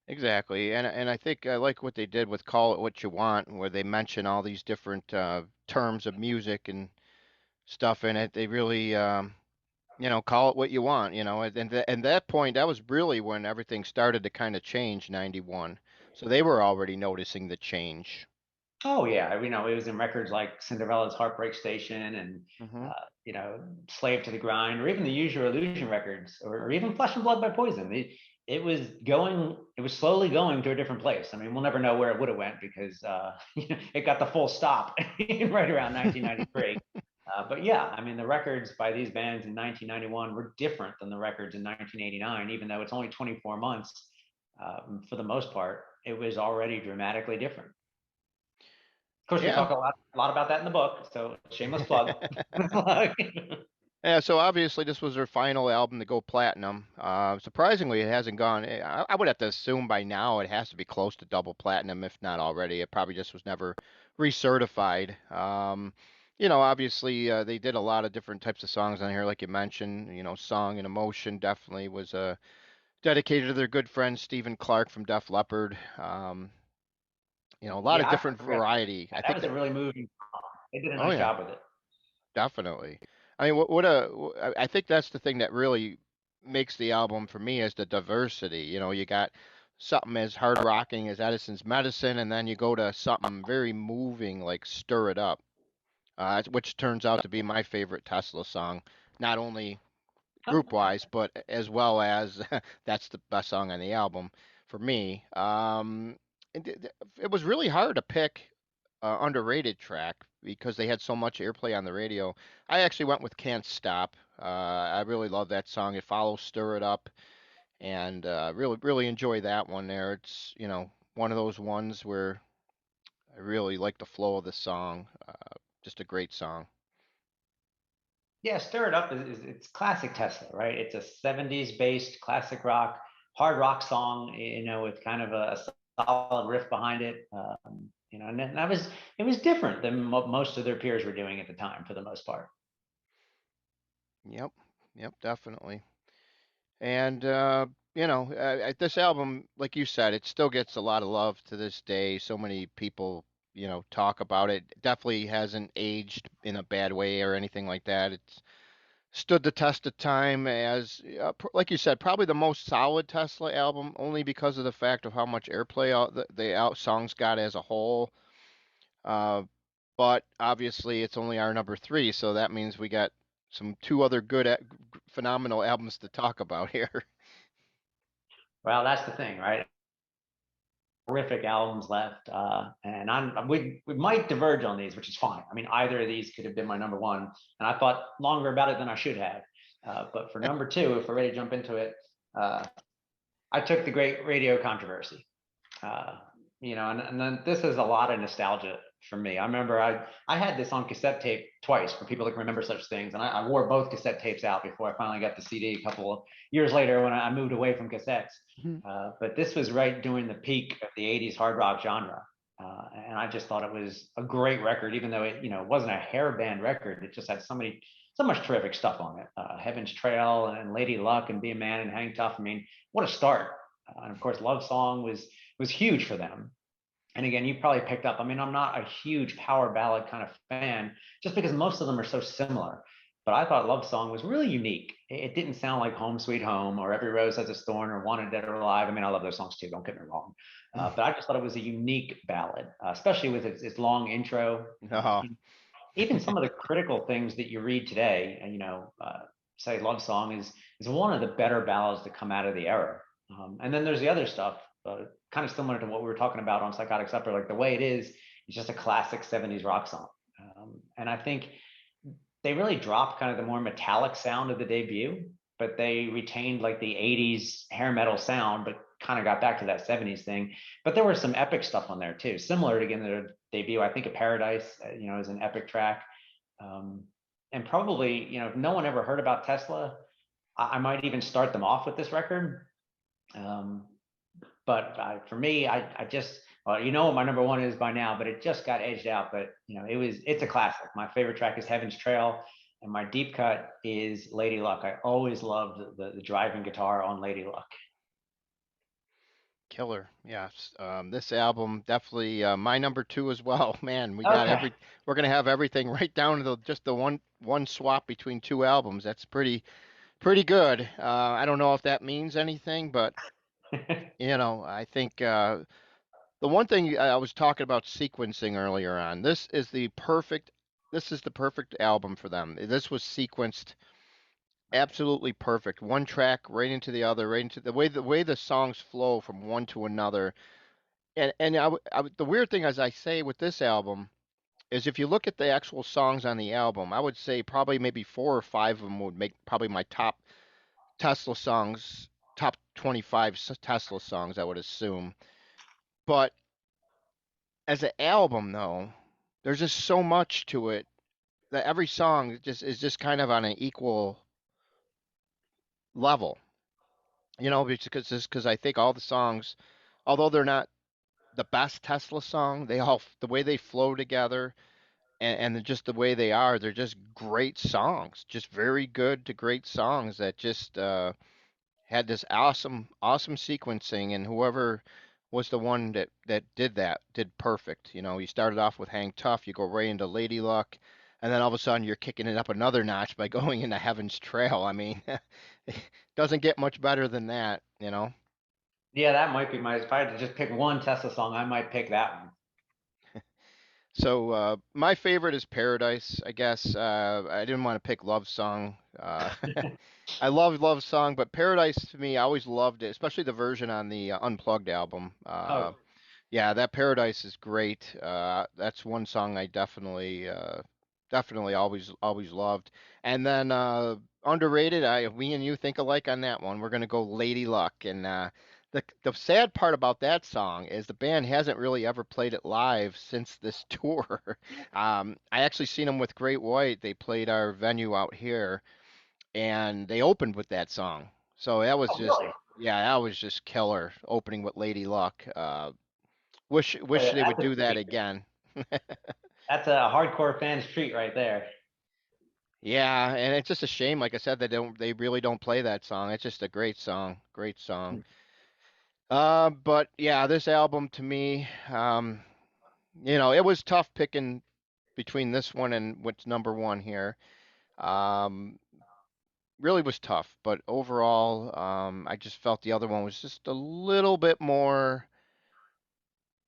Exactly. And I think I like what they did with Call It What You Want, where they mention all these different terms of music and stuff in it. They really call it what you want, and that point, that was really when everything started to kind of change, 91. So they were already noticing the change. Oh yeah, it was in records like Cinderella's Heartbreak Station and Hmm. Slave to the Grind, or even the Use Your Illusion records, or even Flesh and Blood by Poison. It was slowly going to a different place. I mean, we'll never know where it would have went because it got the full stop right around 1993. But yeah, I mean, the records by these bands in 1991 were different than the records in 1989, even though it's only 24 months. For the most part, it was already dramatically different. Of course, we Yeah. talk a lot about that in the book. So shameless plug. Yeah, so obviously this was their final album to go platinum. Surprisingly, it hasn't gone. I would have to assume by now it has to be close to double platinum, if not already. It probably just was never recertified. Obviously they did a lot of different types of songs on here, like you mentioned. Song and Emotion definitely was dedicated to their good friend Stephen Clark from Def Leppard. A lot of Yeah, I different forgot. variety. I That think was a that. really moving. They did a Oh nice yeah. job with it. Definitely. I mean, what a I think that's the thing that really makes the album for me is the diversity. You know, you got something as hard rocking as Edison's Medicine, and then you go to something very moving like Stir It Up, which turns out to be my favorite Tesla song, not only group wise, but as well as that's the best song on the album for me. It was really hard to pick underrated track because they had so much airplay on the radio. I actually went with Can't Stop. I really love that song. It follows Stir It Up, and really enjoy that one there. It's, one of those ones where I really like the flow of the song. Just a great song. Yeah, Stir It Up it's classic Tesla, right? It's a 70s based classic rock, hard rock song, with kind of a solid riff behind it. And that was it was different than most of their peers were doing at the time for the most part. Yep, yep, definitely. And this album, like you said, it still gets a lot of love to this day. So many people, talk about it. Definitely hasn't aged in a bad way or anything like that. It's stood the test of time as, like you said, probably the most solid Tesla album, only because of the fact of how much airplay the out songs got as a whole. Uh, but obviously, it's only our number three, so that means we got some two other phenomenal albums to talk about here. Well, that's the thing, right? Terrific albums left, and we might diverge on these, which is fine. I mean, either of these could have been my number one, and I thought longer about it than I should have. But for number two, if we're ready to jump into it, uh, I took the Great Radio Controversy. Uh, and then this is a lot of nostalgia for me. I remember I had this on cassette tape twice for people that can remember such things, and I wore both cassette tapes out before I finally got the CD a couple of years later when I moved away from cassettes. But this was right during the peak of the '80s hard rock genre, and I just thought it was a great record, even though it wasn't a hair band record. It just had so much terrific stuff on it. Heaven's Trail and Lady Luck and Be a Man and Hang Tough. I mean, what a start! And of course, Love Song was huge for them. And again, you probably picked up. I mean, I'm not a huge power ballad kind of fan, just because most of them are so similar. But I thought Love Song was really unique. It didn't sound like Home Sweet Home or Every Rose Has a Thorn or Wanted Dead or Alive. I mean, I love those songs too. Don't get me wrong. But I just thought it was a unique ballad, especially with its long intro. No. Even some of the critical things that you read today, and say Love Song is one of the better ballads to come out of the era. And then there's the other stuff, kind of similar to what we were talking about on Psychotic Supper, like The Way It Is just a classic '70s rock song. And I think they really dropped kind of the more metallic sound of the debut, but they retained like the '80s hair metal sound, but kind of got back to that '70s thing. But there was some epic stuff on there too, similar to again their debut. I think of Paradise, is an epic track. Um, and probably, if no one ever heard about Tesla, I might even start them off with this record. Um, but for me, I just, well, you know what my number one is by now, but it just got edged out. But it's a classic. My favorite track is Heaven's Trail, and my deep cut is Lady Luck. I always loved the driving guitar on Lady Luck. Killer. Yes. This album definitely my number two as well. Man, Okay. we're gonna have everything right down to just the one swap between two albums. That's pretty good. I don't know if that means anything, but I think the one thing I was talking about sequencing earlier on. This is the perfect album for them. This was sequenced absolutely perfect. One track right into the other, right into the way the songs flow from one to another. And the weird thing, as I say with this album, is if you look at the actual songs on the album, I would say probably maybe four or five of them would make probably my top Tesla songs, top 25 Tesla songs, I would assume. But as an album, though, there's just so much to it that every song just is just kind of on an equal level. Because I think all the songs, although they're not the best Tesla song, the way they flow together and just the way they are, they're just great songs, just very good to great songs that just had this awesome sequencing, and whoever was the one that did perfect. You started off with Hang Tough, you go right into Lady Luck, and then all of a sudden you're kicking it up another notch by going into Heaven's Trail. I mean, it doesn't get much better than that, you know. Yeah, that might be my. If I had to just pick one Tesla song, I might pick that So my favorite is Paradise, I guess. I didn't want to pick Love Song. one. I love Love Song, but Paradise to me, I always loved it, especially the version on the Unplugged album. Oh, Yeah, that Paradise is great. That's one song I definitely always loved. And then underrated, we and you think alike on that one. We're gonna go Lady Luck. And the sad part about that song is the band hasn't really ever played it live since this tour. I actually seen them with Great White. They played our venue out here, and they opened with that song. So that was oh, just, really? yeah, that was just killer opening with Lady Luck. Wish they would That's a do that treat. again. That's a hardcore fan's treat right there. Yeah, and it's just a shame, like I said, they really don't play that song. It's just a great song, great song. But yeah, this album to me, it was tough picking between this one and what's number one here. Um, really was tough, but overall, I just felt the other one was just a little bit more,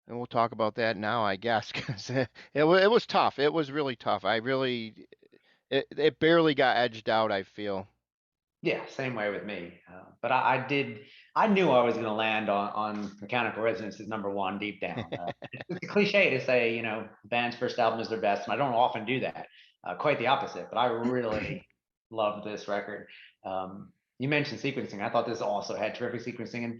and we'll talk about that now, I guess, because it was tough. It was really tough. It barely got edged out, I feel. Yeah, same way with me. But I knew I was going to land on Mechanical Resonance as number one deep down. It's a cliche to say, the band's first album is their best, and I don't often do that. Quite the opposite, but I really loved this record. You mentioned sequencing. I thought this also had terrific sequencing. And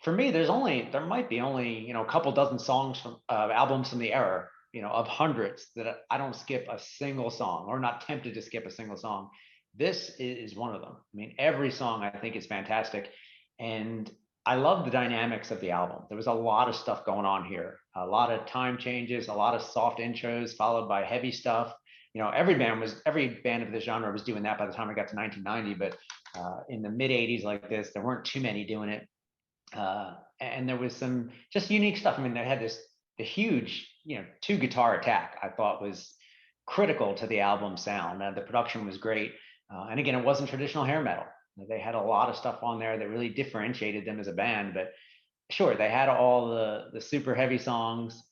for me, there might be only, a couple dozen songs from albums from the era, of hundreds that I don't skip a single song or not tempted to skip a single song. This is one of them. I mean, every song I think is fantastic. And I love the dynamics of the album. There was a lot of stuff going on here, a lot of time changes, a lot of soft intros followed by heavy stuff. Every band of this genre was doing that by the time I got to 1990. But in the mid 80s like this, there weren't too many doing it. And there was some just unique stuff. I mean, they had the huge, two guitar attack. I thought was critical to the album sound. The production was great, and again, it wasn't traditional hair metal. They had a lot of stuff on there that really differentiated them as a band. But sure, they had all the super heavy songs,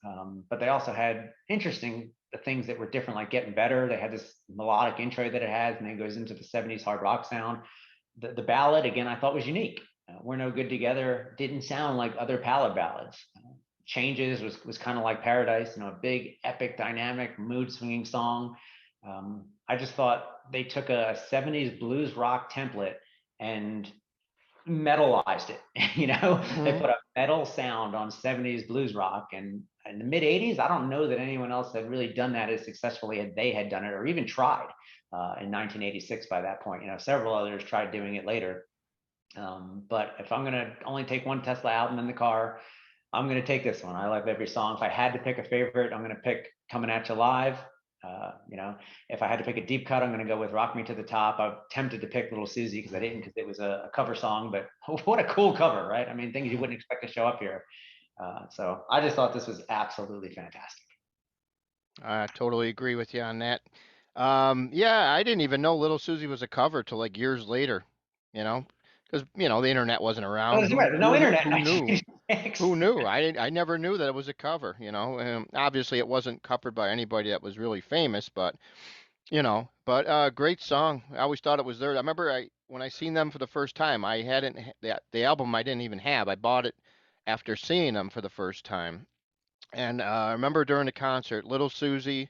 but they also had interesting the things that were different, like Getting Better. They had this melodic intro that it has, and then goes into the '70s hard rock sound. The ballad again, I thought was unique. We're No Good Together didn't sound like other Pallid ballads. Changes was kind of like Paradise, a big epic dynamic mood swinging song. I just thought they took a '70s blues rock template and metalized it. They Hmm. put a metal sound on '70s blues rock, and in the mid '80s, I don't know that anyone else had really done that as successfully as they had done it, or even tried in 1986. By that point, several others tried doing it later. But if I'm gonna only take one Tesla album in the car, I'm gonna take this one. I love every song. If I had to pick a favorite, I'm gonna pick Coming at You Live. If I had to pick a deep cut, I'm gonna go with Rock Me to the Top. I'm tempted to pick Little Susie because I didn't, because it was a cover song, but what a cool cover, right? I mean, things you wouldn't expect to show up here. So I just thought this was absolutely fantastic. I totally agree with you on that. Yeah, I didn't even know Little Susie was a cover till like years later, you know, because the internet wasn't Oh, around. that's right. Who There's no who knew? internet in Who knew? 1986. Who knew? I never knew that it was a cover. Obviously it wasn't covered by anybody that was really famous, but great song. I always thought it was there. I remember when I seen them for the first time, I hadn't the album I didn't even have. I bought it after seeing them for the first time. And I remember during the concert, Little Susie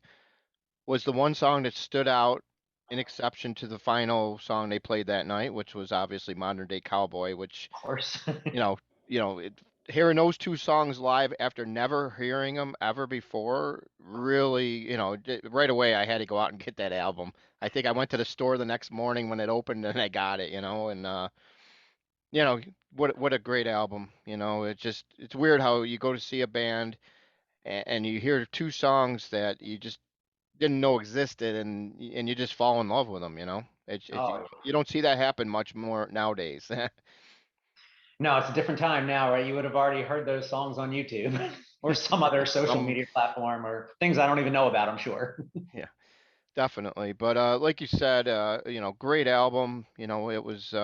was the one song that stood out, in exception to the final song they played that night, which was obviously Modern Day Cowboy, which, Of course. you know, hearing those two songs live after never hearing them ever before, really, right away I had to go out and get that album. I think I went to the store the next morning when it opened and I got it, and you know, what a great album. It's weird how you go to see a band and you hear two songs that you just didn't know existed, and you just fall in love with them. Oh, You don't see that happen much more nowadays. no, it's a different time now, right? You would have already heard those songs on YouTube or some other social Some media platform or things I don't even know about, I'm sure. Yeah. definitely. But like you said, great album. It was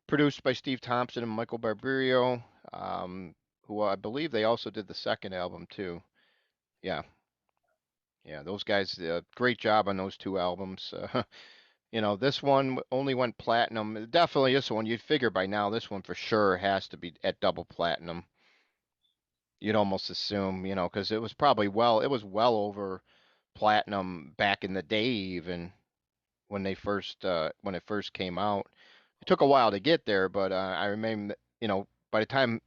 produced by Steve Thompson and Michael Barberio, um, who I believe they also did the second album too. Yeah, yeah, those guys, great job on those two albums. This one only went platinum. Definitely this one. You'd figure by now this one for sure has to be at double platinum. You'd almost assume, because it was well over platinum back in the day, even when it first came out. It took a while to get there, but I remember, by the time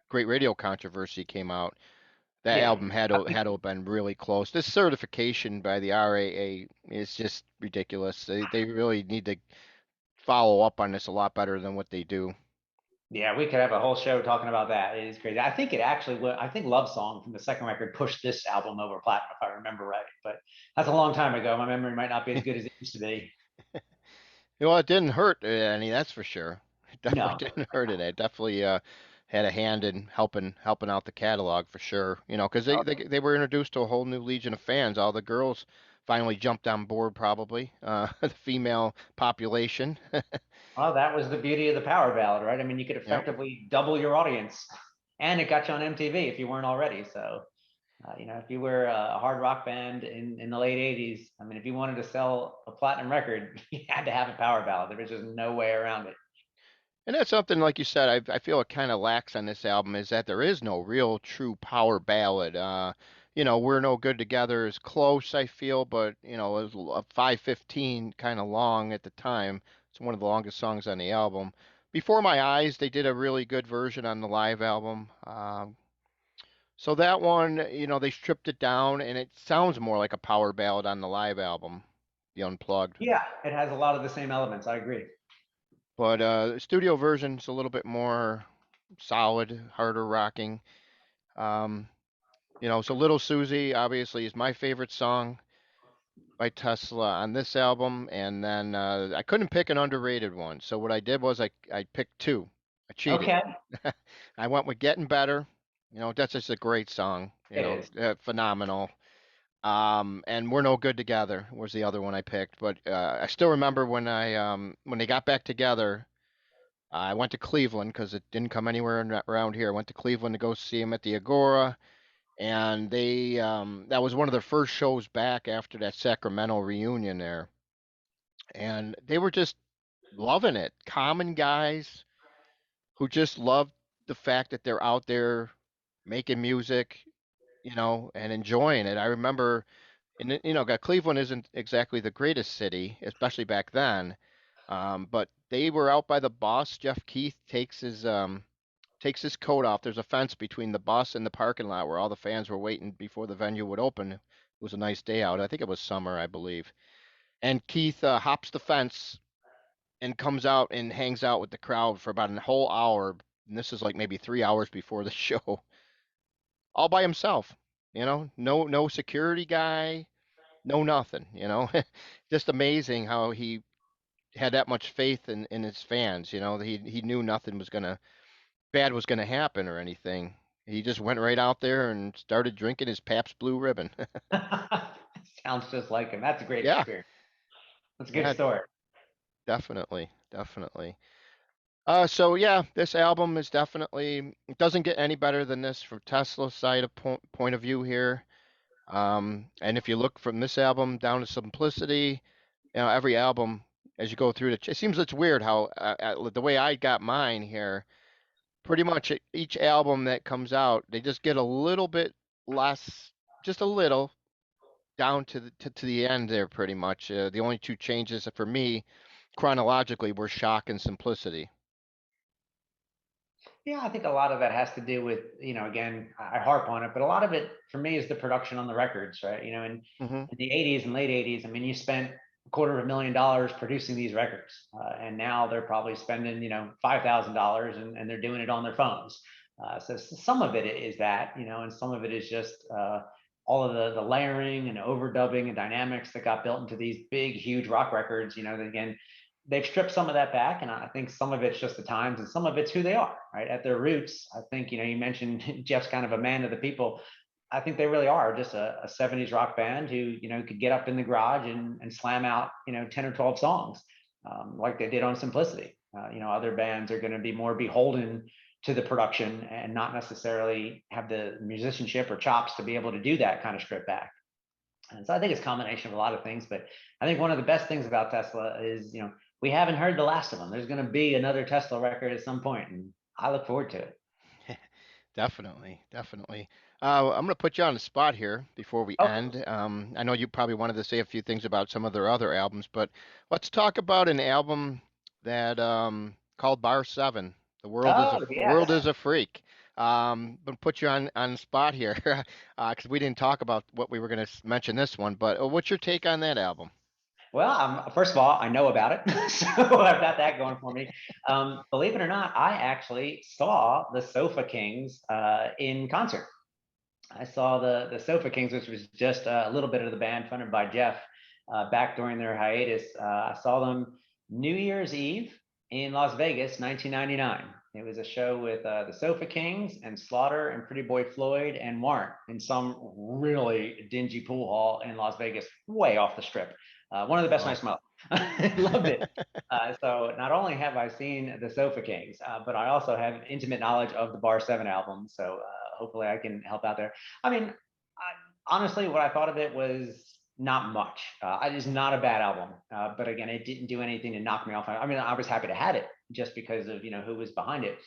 Great Radio Controversy came out, that Yeah. album had to have been really close. This certification by the RAA is just ridiculous. They really need to follow up on this a lot better than what they do. Yeah, we could have a whole show talking about that. It is crazy. I think it actually would. I think Love Song from the second record pushed this album over platinum, if I remember right. But that's a long time ago. My memory might not be as good as it used to be. Well, it didn't hurt any, that's for sure. It definitely No. didn't hurt it. It definitely had a hand in helping out the catalog for sure. Because they were introduced to a whole new legion of fans. All the girls finally jumped on board, probably the female population. Well, that was the beauty of the power ballad, right? I mean, you could Yep. effectively double your audience, and it got you on MTV if you weren't already. So, if you were a hard rock band in the late '80s, I mean, if you wanted to sell a platinum record, you had to have a power ballad. There was just no way around it. And that's something, like you said, I feel it kind of lacks on this album is that there is no real true power ballad. We're No Good Together is close, I feel, but it was a 5:15 kind of long at the time. It's one of the longest songs on the album. Before My Eyes, they did a really good version on the live album. So that one, they stripped it down and it sounds more like a power ballad on the live album, the Unplugged. Yeah, it has a lot of the same elements. I agree. But the studio version's a little bit more solid, harder rocking. Um, so Little Susie obviously is my favorite song by Tesla on this album, and then I couldn't pick an underrated one. So what I did was I picked two. I cheated. Okay, I went with Getting Better. That's just a great song. it is. Phenomenal. And We're No Good Together was the other one I picked. But I still remember when they got back together. I went to Cleveland because it didn't come anywhere around here. I went to Cleveland to go see him at the Agora, and that was one of their first shows back after that Sacramento reunion there, and they were just loving it. Common guys who just loved the fact that they're out there making music, and enjoying it. I remember, and Cleveland isn't exactly the greatest city, especially back then, but they were out by the bus. Jeff Keith takes his coat off. There's a fence between the bus and the parking lot where all the fans were waiting before the venue would open. It was a nice day out. I think it was summer, I believe. And Keith hops the fence and comes out and hangs out with the crowd for about a whole hour. And this is like maybe 3 hours before the show, all by himself. No security guy, no nothing. Just amazing how he had that much faith in his fans. He knew nothing was gonna happen or anything. He just went right out there and started drinking his Pabst Blue Ribbon. Sounds just like him. That's a great Yeah, experience. That's a good yeah, story. definitely, definitely. So yeah, this album is definitely it doesn't get any better than this from Tesla's side of point of view here. And if you look from this album down to Simplicity, every album as you go through it seems it's weird how the way I got mine here. Pretty much each album that comes out, they just get a little bit less, just a little down to the end there. Pretty much, the only two changes for me chronologically were Shock and Simplicity. Yeah, I think a lot of that has to do with, again, I harp on it, but a lot of it for me is the production on the records, right? Hmm. In the '80s and late '80s, I mean, you spent $250,000 producing these records, and now they're probably spending, $5,000, and they're doing it on their phones. So some of it is that, and some of it is just all of the layering and overdubbing and dynamics that got built into these big, huge rock records. That, again, they've stripped some of that back, and I think some of it's just the times, and some of it's who they are, right? At their roots, I think, you mentioned Jeff's kind of a man of the people. I think they really are just a 70s rock band who, could get up in the garage and slam out, 10 or 12 songs, like they did on Simplicity. Other bands are going to be more beholden to the production and not necessarily have the musicianship or chops to be able to do that kind of stripped back. And so I think it's a combination of a lot of things, but I think one of the best things about Tesla is, we haven't heard the last of them. There's going to be another Tesla record at some point, and I look forward to it. Definitely, definitely. I'm going to put you on the spot here before we Oh, end. I know you probably wanted to say a few things about some of their other albums, but let's talk about an album that called Bar Seven. oh World yes. is a Freak. I'm going to put you on the spot here because we didn't talk about what we were going to mention this one. But what's your take on that album? Well, first of all, I know about it, so I've got that going for me. Believe it or not, I actually saw the Sofa Kings in concert. I saw the Sofa Kings, which was just a little bit of the band funded by Jeff back during their hiatus. I saw them New Year's Eve in Las Vegas, 1999. It was a show with the Sofa Kings and Slaughter and Pretty Boy Floyd and Warrant in some really dingy pool hall in Las Vegas, way off the strip. One of the best Wow. nights of my life. I loved it. So not only have I seen the Sofa Kings, but I also have intimate knowledge of the Bar 7 album. So hopefully I can help out there. I mean, honestly, what I thought of it was not much. It is not a bad album, but again, it didn't do anything to knock me off. I mean, I was happy to have it just because of who was behind it.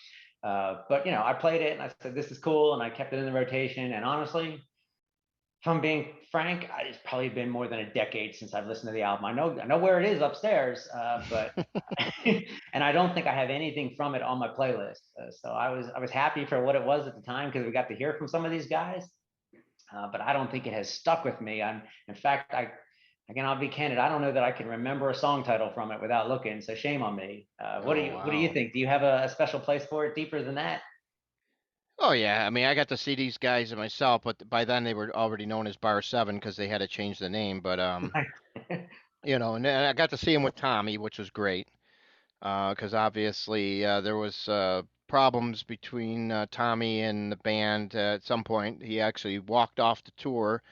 But I played it and I said this is cool, and I kept it in the rotation. And honestly, if I'm being frank, it's probably been more than a decade since I've listened to the album. I know where it is upstairs, but and I don't think I have anything from it on my playlist. So I was happy for what it was at the time because we got to hear from some of these guys, but I don't think it has stuck with me. In fact, again, I'll be candid. I don't know that I can remember a song title from it without looking. So shame on me. Oh, What do you wow. think? Do you have a special place for it deeper than that? Oh yeah, I mean, I got to see these guys myself, but by then they were already known as Bar Seven because they had to change the name. But and then I got to see him with Tommy, which was great. Because obviously there was problems between Tommy and the band. At some point, he actually walked off the tour,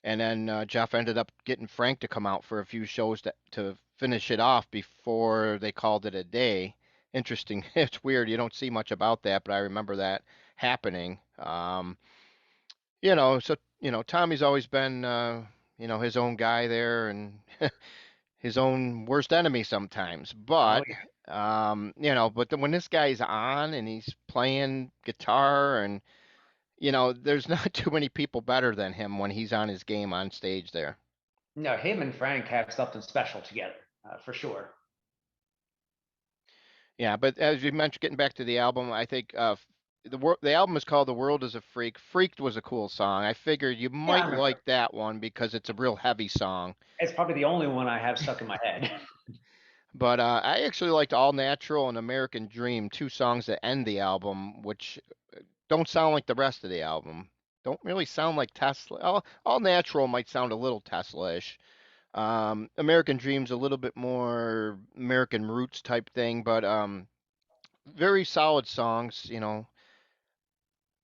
and then Jeff ended up getting Frank to come out for a few shows to finish it off before they called it a day. Interesting. It's weird. You don't see much about that, but I remember that happening. So Tommy's always been his own guy there, and his own worst enemy sometimes. Oh But yeah. when this guy's on and he's playing guitar and there's not too many people better than him when he's on his game on stage there. No, him and Frank have something special together, for sure. Yeah, but as you mentioned, getting back to the album, I think the album is called "The World Is a Freak." "Freaked" was a cool song. I figured you Yeah, I might remember. like that one because it's a real heavy song. It's probably the only one I have stuck in my head. But I actually liked "All Natural" and "American Dream," two songs that end the album, which don't sound like the rest of the album. Don't really sound like Tesla. All Natural might sound a little Tesla-ish. American Dream's a little bit more American Roots type thing, but very solid songs.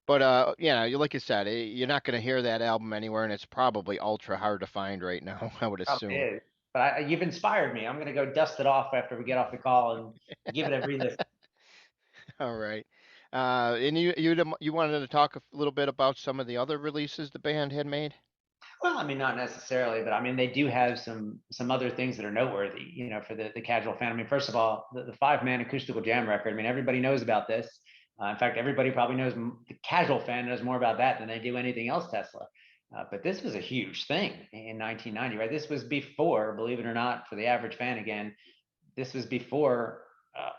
But yeah, like you said, you're not going to hear that album anywhere, and it's probably ultra hard to find right now, I would Probably assume. is. But you've inspired me. I'm going to go dust it off after we get off the call and give it a re-listen. All right. And you wanted to talk a little bit about some of the other releases the band had made? Well, I mean, not necessarily, but I mean, they do have some other things that are noteworthy, for the casual fan. I mean, first of all, the 5-man acoustical jam record. I mean, everybody knows about this. In fact, everybody probably knows the casual fan knows more about that than they do anything else Tesla. But this was a huge thing in 1990, right? This was before, believe it or not, for the average fan again, this was before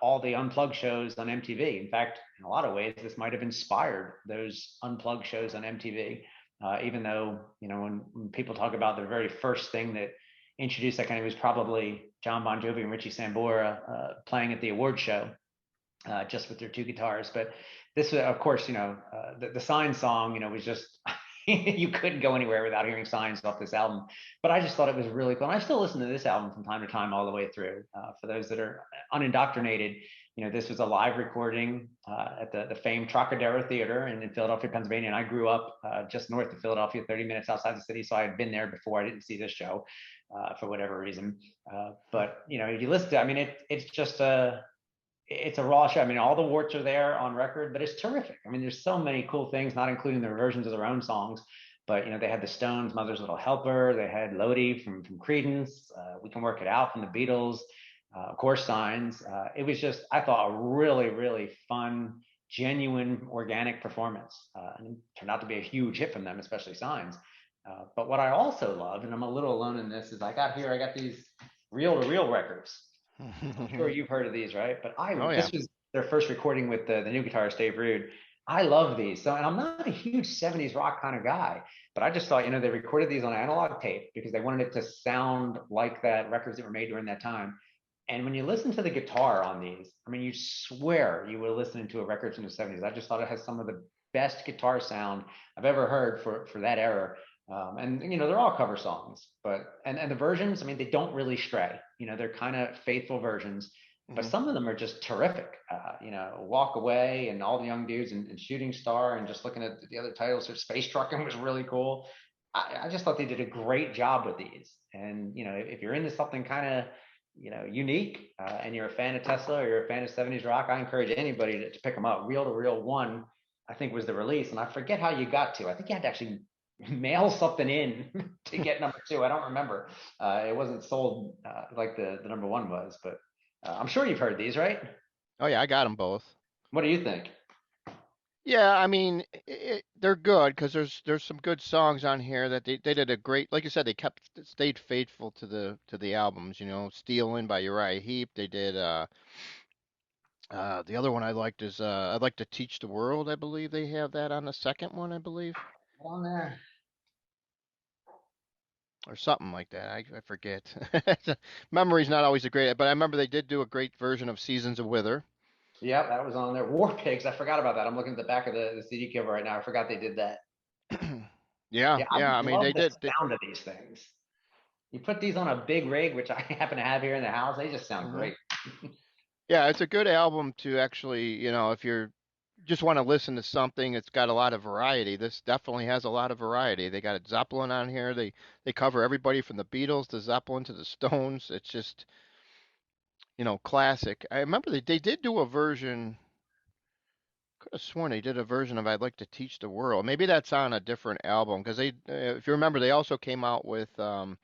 all the unplugged shows on MTV. In fact, in a lot of ways, this might have inspired those unplugged shows on MTV. Even though when people talk about the very first thing that introduced that kind of was probably John Bon Jovi and Richie Sambora playing at the award show just with their two guitars. But this was, of course, the Sign song, was just you couldn't go anywhere without hearing Signs off this album. But I just thought it was really cool. And I still listen to this album from time to time all the way through. For those that are unindoctrinated, this was a live recording at the famed Trocadero Theater in Philadelphia, Pennsylvania. And I grew up just north of Philadelphia, 30 minutes outside the city. So I had been there before. I didn't see this show for whatever reason. But if you listen to, I mean, it's just it's a raw show. I mean, all the warts are there on record, but it's terrific. I mean, there's so many cool things, not including their versions of their own songs. But they had the Stones, "Mother's Little Helper." They had Lodi from Creedence. "We Can Work It Out" from the Beatles. Of course, Signs. It was just, I thought, a really, really fun, genuine, organic performance, and it turned out to be a huge hit from them, especially Signs. But what I also love, and I'm a little alone in this, is I got these reel-to-reel records. I'm sure you've heard of these, right? But Oh yeah. this was their first recording with the new guitarist Dave Rude. I love these. So, and I'm not a huge 70s rock kind of guy, but I just thought, they recorded these on analog tape because they wanted it to sound like that records that were made during that time. And when you listen to the guitar on these, I mean, you swear you were listening to a record from the 70s. I just thought it has some of the best guitar sound I've ever heard for that era. And they're all cover songs, but and the versions, I mean, they don't really stray. They're kind of faithful versions, but Hmm. some of them are just terrific. "Walk Away" and "All the Young Dudes" and "Shooting Star," and just looking at the other titles, so "Space Trucking" was really cool. I just thought they did a great job with these. And if you're into something kind of unique, and you're a fan of Tesla or you're a fan of 70s rock, I encourage anybody to pick them up. "Reel to Reel 1," I think, was the release, and I forget how you got to. I think you had to actually mail something in to get number 2. I don't remember. It wasn't sold like the number 1 was, but I'm sure you've heard these, right? Oh yeah, I got them both. What do you think? Yeah, I mean, they're good because there's some good songs on here that they did a great, like you said, they stayed faithful to the albums. "Stealin'" by Uriah Heep. They did the other one I liked is "I'd Like to Teach the World." I believe they have that on the second one, I believe, On there. or something like that. I forget. Memory's not always a great, but I remember they did do a great version of "Seasons of Wither." Yep, that was on there. "War Pigs," I forgot about that. I'm looking at the back of the CD cover right now. I forgot they did that. Yeah, Yeah, I yeah. just I mean, love the sound of these things. You put these on a big rig, which I happen to have here in the house, they just sound Mhm. great. Yeah, it's a good album to actually, if you're just want to listen to something, it's got a lot of variety. This definitely has a lot of variety. They got a Zeppelin on here. They cover everybody from the Beatles to Zeppelin to the Stones. It's just, classic. I remember they did do a version. Could have sworn they did a version of "I'd Like to Teach the World." Maybe that's on a different album because if you remember, they also came out with a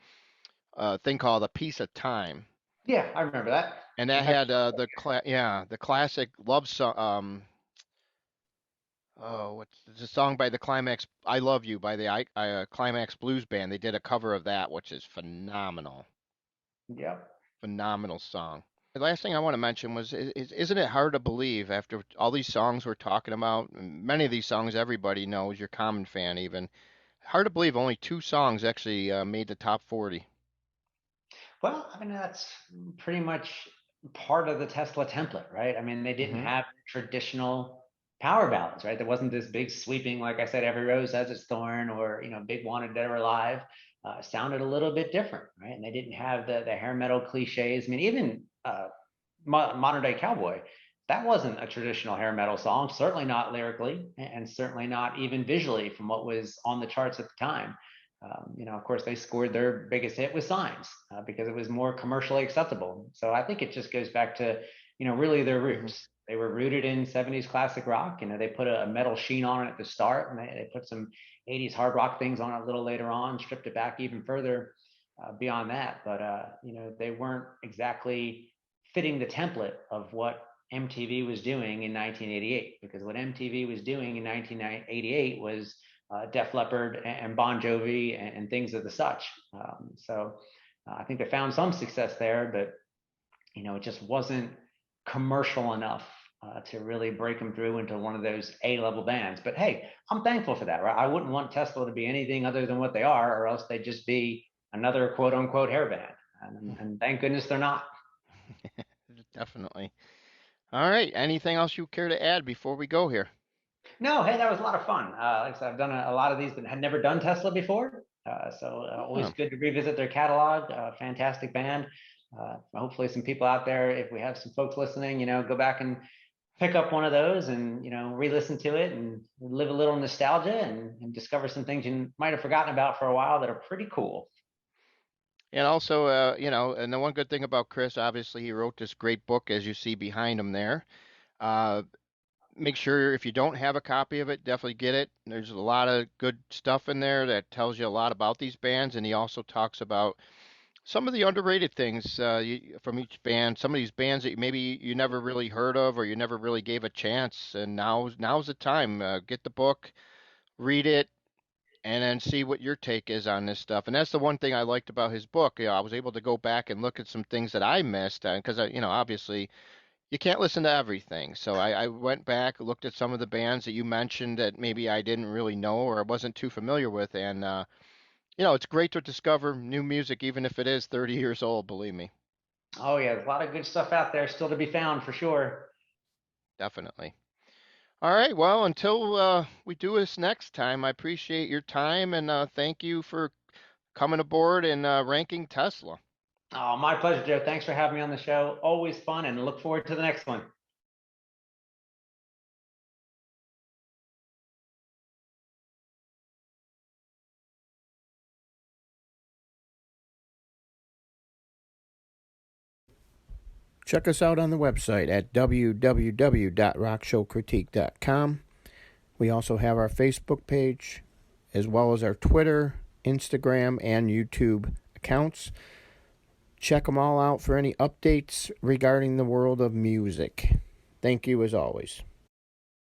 thing called "A Piece of Time," Yeah, I remember that. and In that fact, had the classic love song. Oh, what's the song by the Climax? "I Love You" by the Climax Blues Band. They did a cover of that, which is phenomenal. yep. Phenomenal song. The last thing I want to mention was, isn't it hard to believe after all these songs we're talking about, and many of these songs everybody knows, your common fan even, hard to believe only 2 songs actually made the top 40. Well, I mean, that's pretty much part of the Tesla template, right? I mean, they didn't Hmm. have traditional power ballads, right? There wasn't this big sweeping, like I said, "Every Rose Has Its Thorn," or, "Big Wanted Dead or Alive." Sounded a little bit different, right? And they didn't have the hair metal cliches. I mean, even Modern Day Cowboy, that wasn't a traditional hair metal song, certainly not lyrically, and certainly not even visually from what was on the charts at the time. Of course, they scored their biggest hit with "Signs" because it was more commercially acceptable. So I think it just goes back to, really their Hmm. roots. They were rooted in 70s classic rock. They put a metal sheen on it at the start, and they put some 80s hard rock things on it a little later on, stripped it back even further beyond that. But, they weren't exactly fitting the template of what MTV was doing in 1988, because what MTV was doing in 1988 was Def Leppard and Bon Jovi and things of the such. So I think they found some success there, but it just wasn't commercial enough to really break them through into one of those A-level bands. But hey, I'm thankful for that, right? I wouldn't want Tesla to be anything other than what they are, or else they'd just be another quote unquote hair band. And thank goodness they're not. Definitely. All right. Anything else you care to add before we go here? No, hey, that was a lot of fun. Like I said, I've done a lot of these, but had never done Tesla before. So always Oh, good to revisit their catalog. Fantastic band. hopefully some people out there, if we have some folks listening, go back and pick up one of those and re-listen to it and live a little nostalgia and discover some things you might have forgotten about for a while that are pretty cool. And also, and the one good thing about Chris, obviously, he wrote this great book, as you see behind him there. Uh, Make sure if you don't have a copy of it, definitely get it. There's a lot of good stuff in there that tells you a lot about these bands, and he also talks about some of the underrated things from each band. Some of these bands that maybe you never really heard of or you never really gave a chance, and now's the time. Get the book, read it, and then see what your take is on this stuff. And that's the one thing I liked about his book. I was able to go back and look at some things that I missed because obviously you can't listen to everything. So I went back, looked at some of the bands that you mentioned that maybe I didn't really know or I wasn't too familiar with, and it's great to discover new music, even if it is 30 years old. Believe me, Oh yeah, there's a lot of good stuff out there still to be found for sure. definitely. All right, well, until we do this next time, I appreciate your time and thank you for coming aboard and ranking Tesla. Oh, my pleasure, Joe. Thanks for having me on the show. Always fun, and look forward to the next one. Check us out on the website at www.rockshowcritique.com. We also have our Facebook page, as well as our Twitter, Instagram, and YouTube accounts. Check them all out for any updates regarding the world of music. Thank you as always.